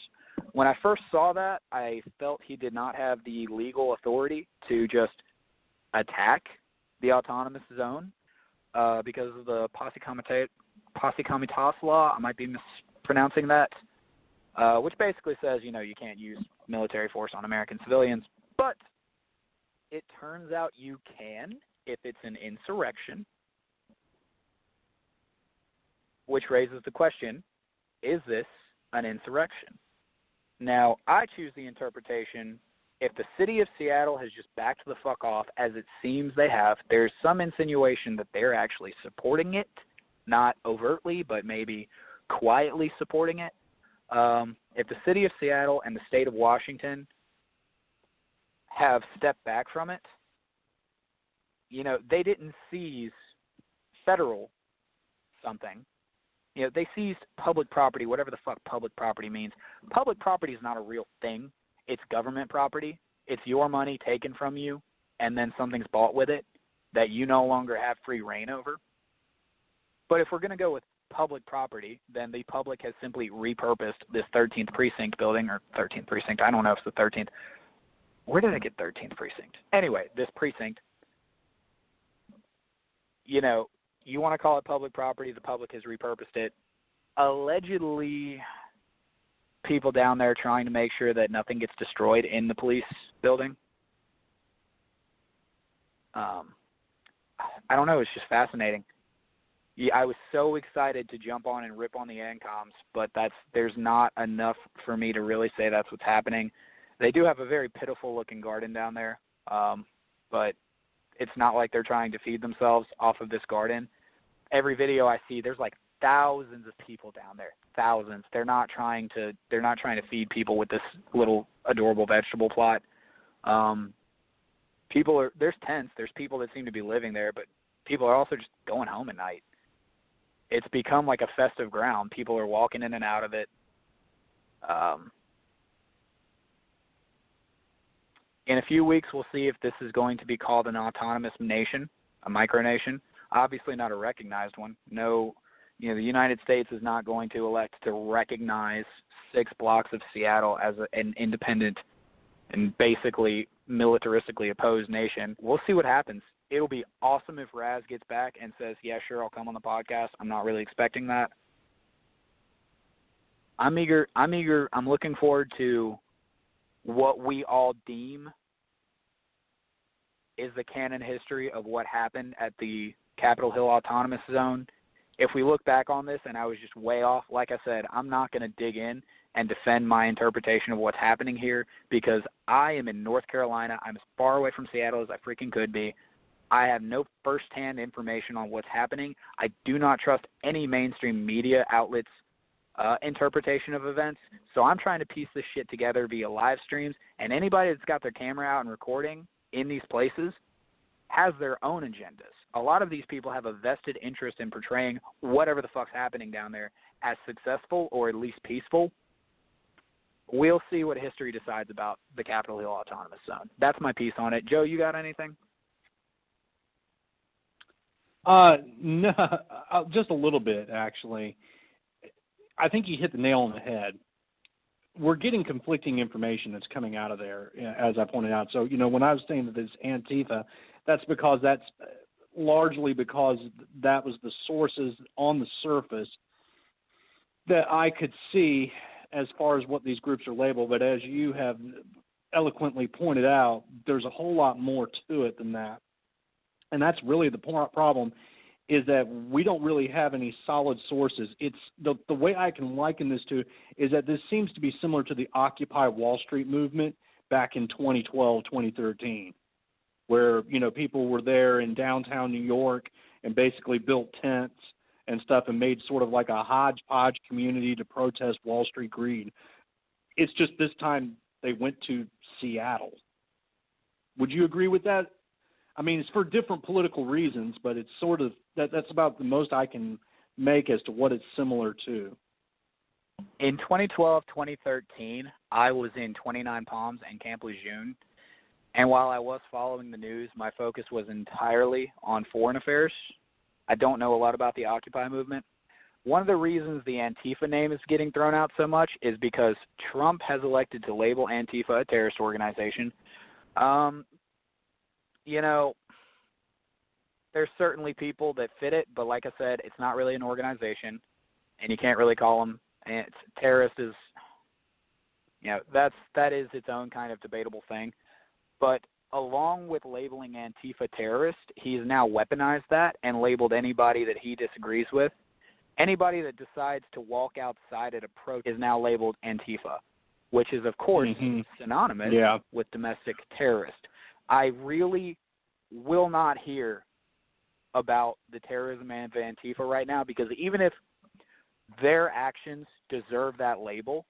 When I first saw that, I felt he did not have the legal authority to just attack the autonomous zone because of the Posse Comitatus law. I might be mispronouncing that, which basically says, you can't use military force on American civilians. But it turns out you can if it's an insurrection, which raises the question, is this an insurrection? Now, I choose the interpretation, if the city of Seattle has just backed the fuck off, as it seems they have, there's some insinuation that they're actually supporting it, not overtly, but maybe quietly supporting it. If the city of Seattle and the state of Washington have stepped back from it, they didn't seize federal something. They seized public property, whatever the fuck public property means. Public property is not a real thing. It's government property. It's your money taken from you, and then something's bought with it that you no longer have free reign over. But if we're going to go with public property, then the public has simply repurposed this 13th precinct building, or 13th precinct, I don't know if it's the 13th. Where did I get 13th precinct? Anyway, this precinct, you want to call it public property, the public has repurposed it. Allegedly, people down there trying to make sure that nothing gets destroyed in the police building. I don't know, it's just fascinating. Yeah, I was so excited to jump on and rip on the ANCOMs, but there's not enough for me to really say that's what's happening. They do have a very pitiful-looking garden down there, but it's not like they're trying to feed themselves off of this garden. Every video I see, there's like thousands of people down there, thousands. They're not trying to feed people with this little adorable vegetable plot. There's tents, there's people that seem to be living there, but people are also just going home at night. It's become like a festive ground. People are walking in and out of it. In a few weeks, we'll see if this is going to be called an autonomous nation, a micronation. Obviously not a recognized one. No, the United States is not going to elect to recognize 6 blocks of Seattle as an independent and basically militaristically opposed nation. We'll see what happens. It'll be awesome if Raz gets back and says, yeah, sure, I'll come on the podcast. I'm not really expecting that. I'm eager. I'm looking forward to what we all deem is the canon history of what happened at the Capitol Hill Autonomous Zone. If we look back on this and I was just way off, like I said, I'm not going to dig in and defend my interpretation of what's happening here because I am in North Carolina. I'm as far away from Seattle as I freaking could be. I have no firsthand information on what's happening. I do not trust any mainstream media outlets' interpretation of events. So I'm trying to piece this shit together via live streams, and anybody that's got their camera out and recording in these places has their own agendas. A lot of these people have a vested interest in portraying whatever the fuck's happening down there as successful or at least peaceful. We'll see what history decides about the Capitol Hill Autonomous Zone. That's my piece on it. Joe, you got anything? No, just a little bit, actually. I think you hit the nail on the head. we're getting conflicting information that's coming out of there, as I pointed out. So, when I was saying that it's Antifa, that's largely because that was the sources on the surface that I could see as far as what these groups are labeled. But as you have eloquently pointed out, there's a whole lot more to it than that. And that's really the problem, is that we don't really have any solid sources. It's the way I can liken this to is that this seems to be similar to the Occupy Wall Street movement back in 2012, 2013, where, people were there in downtown New York and basically built tents and stuff and made sort of like a hodgepodge community to protest Wall Street greed. It's just this time they went to Seattle. Would you agree with that? I mean, it's for different political reasons, but it's sort of that's about the most I can make as to what it's similar to. In 2012, 2013, I was in 29 Palms and Camp Lejeune, and while I was following the news, my focus was entirely on foreign affairs. I don't know a lot about the Occupy movement. One of the reasons the Antifa name is getting thrown out so much is because Trump has elected to label Antifa a terrorist organization. There's certainly people that fit it, but like I said, it's not really an organization, and you can't really call them terrorist. That is its own kind of debatable thing. But along with labeling Antifa terrorist, he's now weaponized that and labeled anybody that he disagrees with. Anybody that decides to walk outside at a protest is now labeled Antifa, which is, of course, synonymous with domestic terrorist. I really will not hear about the terrorism of Antifa right now, because even if their actions deserve that label,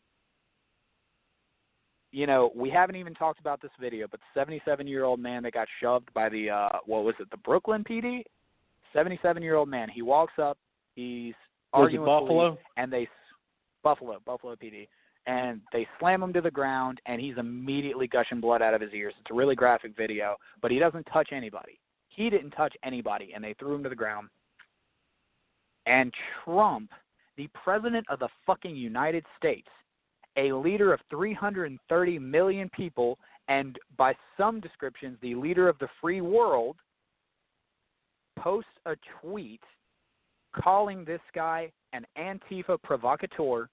we haven't even talked about this video, but the 77-year-old man that got shoved by the, the Brooklyn PD? 77-year-old man. He walks up, he's arguing with Buffalo? Police, and Buffalo PD. And they slam him to the ground, and he's immediately gushing blood out of his ears. It's a really graphic video, but he doesn't touch anybody. He didn't touch anybody, and they threw him to the ground. And Trump, the president of the fucking United States, a leader of 330 million people, and by some descriptions, the leader of the free world, posts a tweet calling this guy an Antifa provocateur,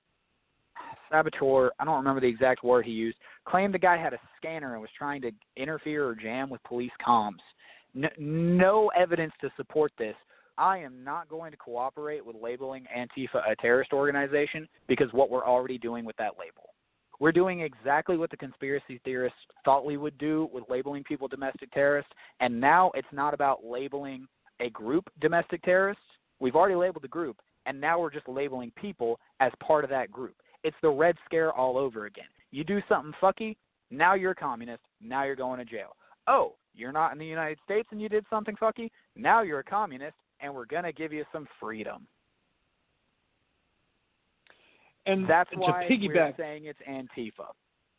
saboteur, I don't remember the exact word he used, claimed the guy had a scanner and was trying to interfere or jam with police comms. No evidence to support this. I am not going to cooperate with labeling Antifa a terrorist organization, because what we're already doing with that label. We're doing exactly what the conspiracy theorists thought we would do with labeling people domestic terrorists, and now it's not about labeling a group domestic terrorists. We've already labeled the group, and now we're just labeling people as part of that group. It's the Red Scare all over again. You do something fucky, now you're a communist, now you're going to jail. Oh, you're not in the United States and you did something fucky, now you're a communist, and we're going to give you some freedom. And that's why we're saying it's Antifa.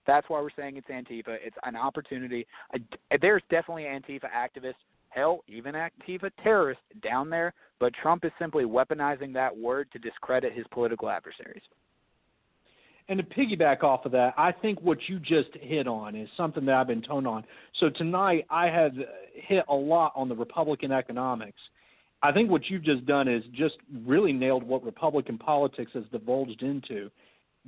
That's why we're saying it's Antifa. It's an opportunity. There's definitely Antifa activists, hell, even Antifa terrorists down there, but Trump is simply weaponizing that word to discredit his political adversaries. And to piggyback off of that, I think what you just hit on is something that I've been toned on. So tonight I have hit a lot on the Republican economics. I think what you've just done is just really nailed what Republican politics has divulged into.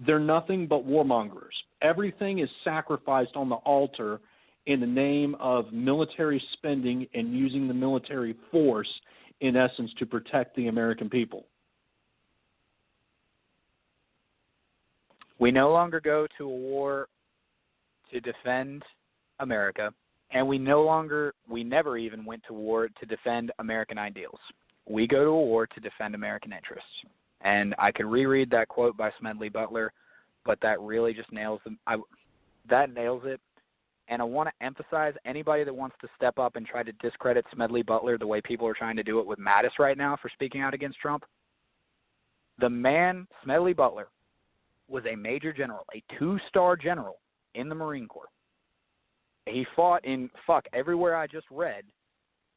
They're nothing but warmongers. Everything is sacrificed on the altar in the name of military spending and using the military force, in essence, to protect the American people. We no longer go to a war to defend America, and we never even went to war to defend American ideals. We go to a war to defend American interests. And I could reread that quote by Smedley Butler, but that really just nails it. And I want to emphasize, anybody that wants to step up and try to discredit Smedley Butler the way people are trying to do it with Mattis right now for speaking out against Trump, the man, Smedley Butler, was a major general, a 2-star general in the Marine Corps. He fought in everywhere I just read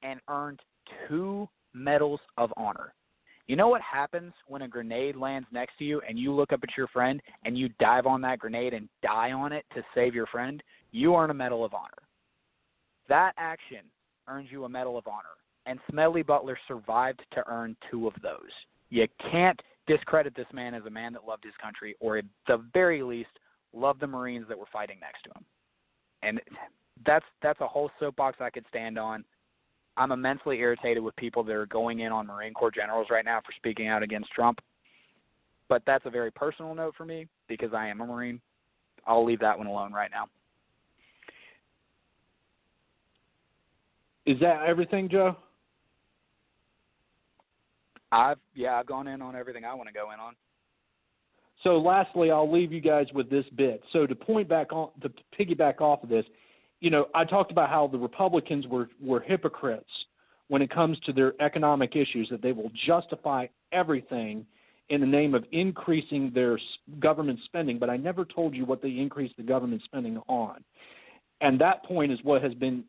and earned 2 medals of honor. You know what happens when a grenade lands next to you and you look up at your friend and you dive on that grenade and die on it to save your friend? You earn a Medal of Honor. That action earns you a Medal of Honor, and Smedley Butler survived to earn 2 of those. You can't discredit this man as a man that loved his country, or at the very least loved the Marines that were fighting next to him. And that's a whole soapbox I could stand on. I'm immensely irritated with people that are going in on Marine Corps generals right now for speaking out against Trump. But that's a very personal note for me because I am a Marine. I'll leave that one alone right now. Is that everything, Joe? I've gone in on everything I want to go in on. So lastly, I'll leave you guys with this bit. So to piggyback off of this, I talked about how the Republicans were hypocrites when it comes to their economic issues, that they will justify everything in the name of increasing their government spending, but I never told you what they increased the government spending on. And that point is what has been,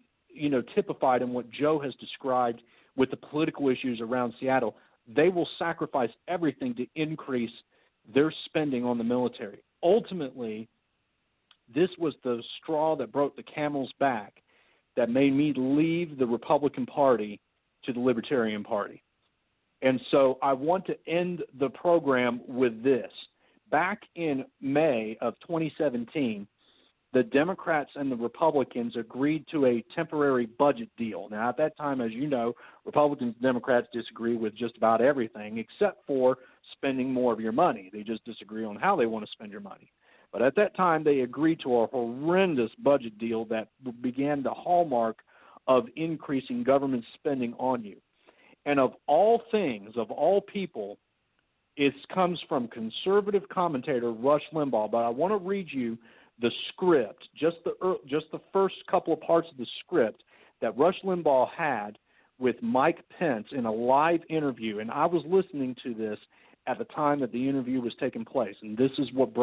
typified in what Joe has described with the political issues around Seattle. They will sacrifice everything to increase their spending on the military. Ultimately, this was the straw that broke the camel's back that made me leave the Republican Party to the Libertarian Party. And so I want to end the program with this. Back in May of 2017, the Democrats and the Republicans agreed to a temporary budget deal. Now, at that time, as you know, Republicans and Democrats disagree with just about everything except for spending more of your money. They just disagree on how they want to spend your money. But at that time, they agreed to a horrendous budget deal that began the hallmark of increasing government spending on you. And of all things, of all people, it comes from conservative commentator Rush Limbaugh. But I want to read you the script, just the first couple of parts of the script that Rush Limbaugh had with Mike Pence in a live interview. And I was listening to this at the time that the interview was taking place, and this is what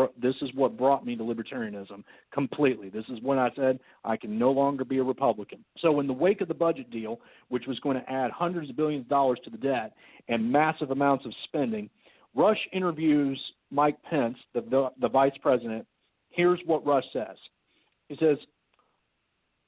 brought me to libertarianism completely. This is when I said I can no longer be a Republican. So in the wake of the budget deal, which was going to add hundreds of billions of dollars to the debt and massive amounts of spending, Rush interviews Mike Pence, the vice president. Here's what Rush says. He says,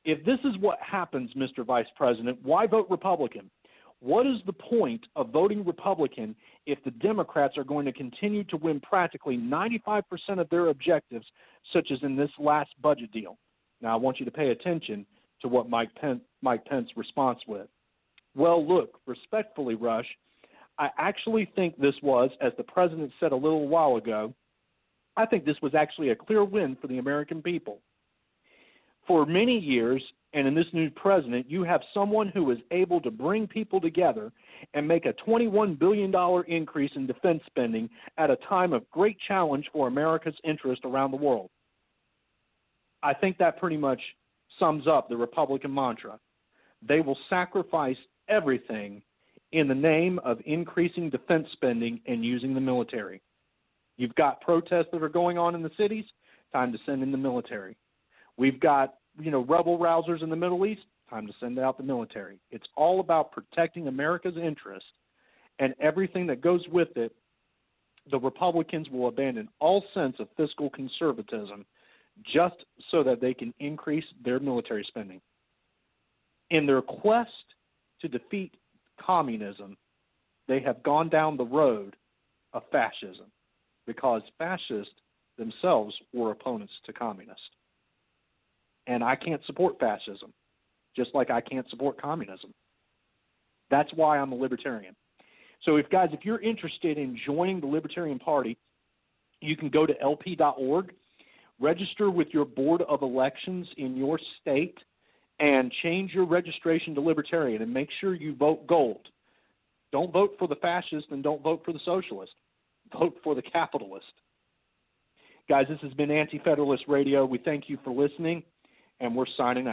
"If this is what happens, Mr. Vice President, why vote Republican? What is the point of voting Republican if the Democrats are going to continue to win practically 95% of their objectives, such as in this last budget deal?" Now, I want you to pay attention to what Mike Pence responds with. "Well, look, respectfully, Rush, I actually think this was, as the president said a little while ago, I think this was actually a clear win for the American people. For many years, and in this new president, you have someone who is able to bring people together and make a $21 billion increase in defense spending at a time of great challenge for America's interest around the world." I think that pretty much sums up the Republican mantra. They will sacrifice everything in the name of increasing defense spending and using the military. You've got protests that are going on in the cities, time to send in the military. We've got, rebel rousers in the Middle East, time to send out the military. It's all about protecting America's interests, and everything that goes with it, the Republicans will abandon all sense of fiscal conservatism just so that they can increase their military spending. In their quest to defeat communism, they have gone down the road of fascism, because fascists themselves were opponents to communists. And I can't support fascism, just like I can't support communism. That's why I'm a libertarian. So if you're interested in joining the Libertarian Party, you can go to lp.org, register with your Board of Elections in your state, and change your registration to Libertarian, and make sure you vote gold. Don't vote for the fascist and don't vote for the socialist. Vote for the capitalist. Guys, this has been Anti-Federalist Radio. We thank you for listening, and we're signing out.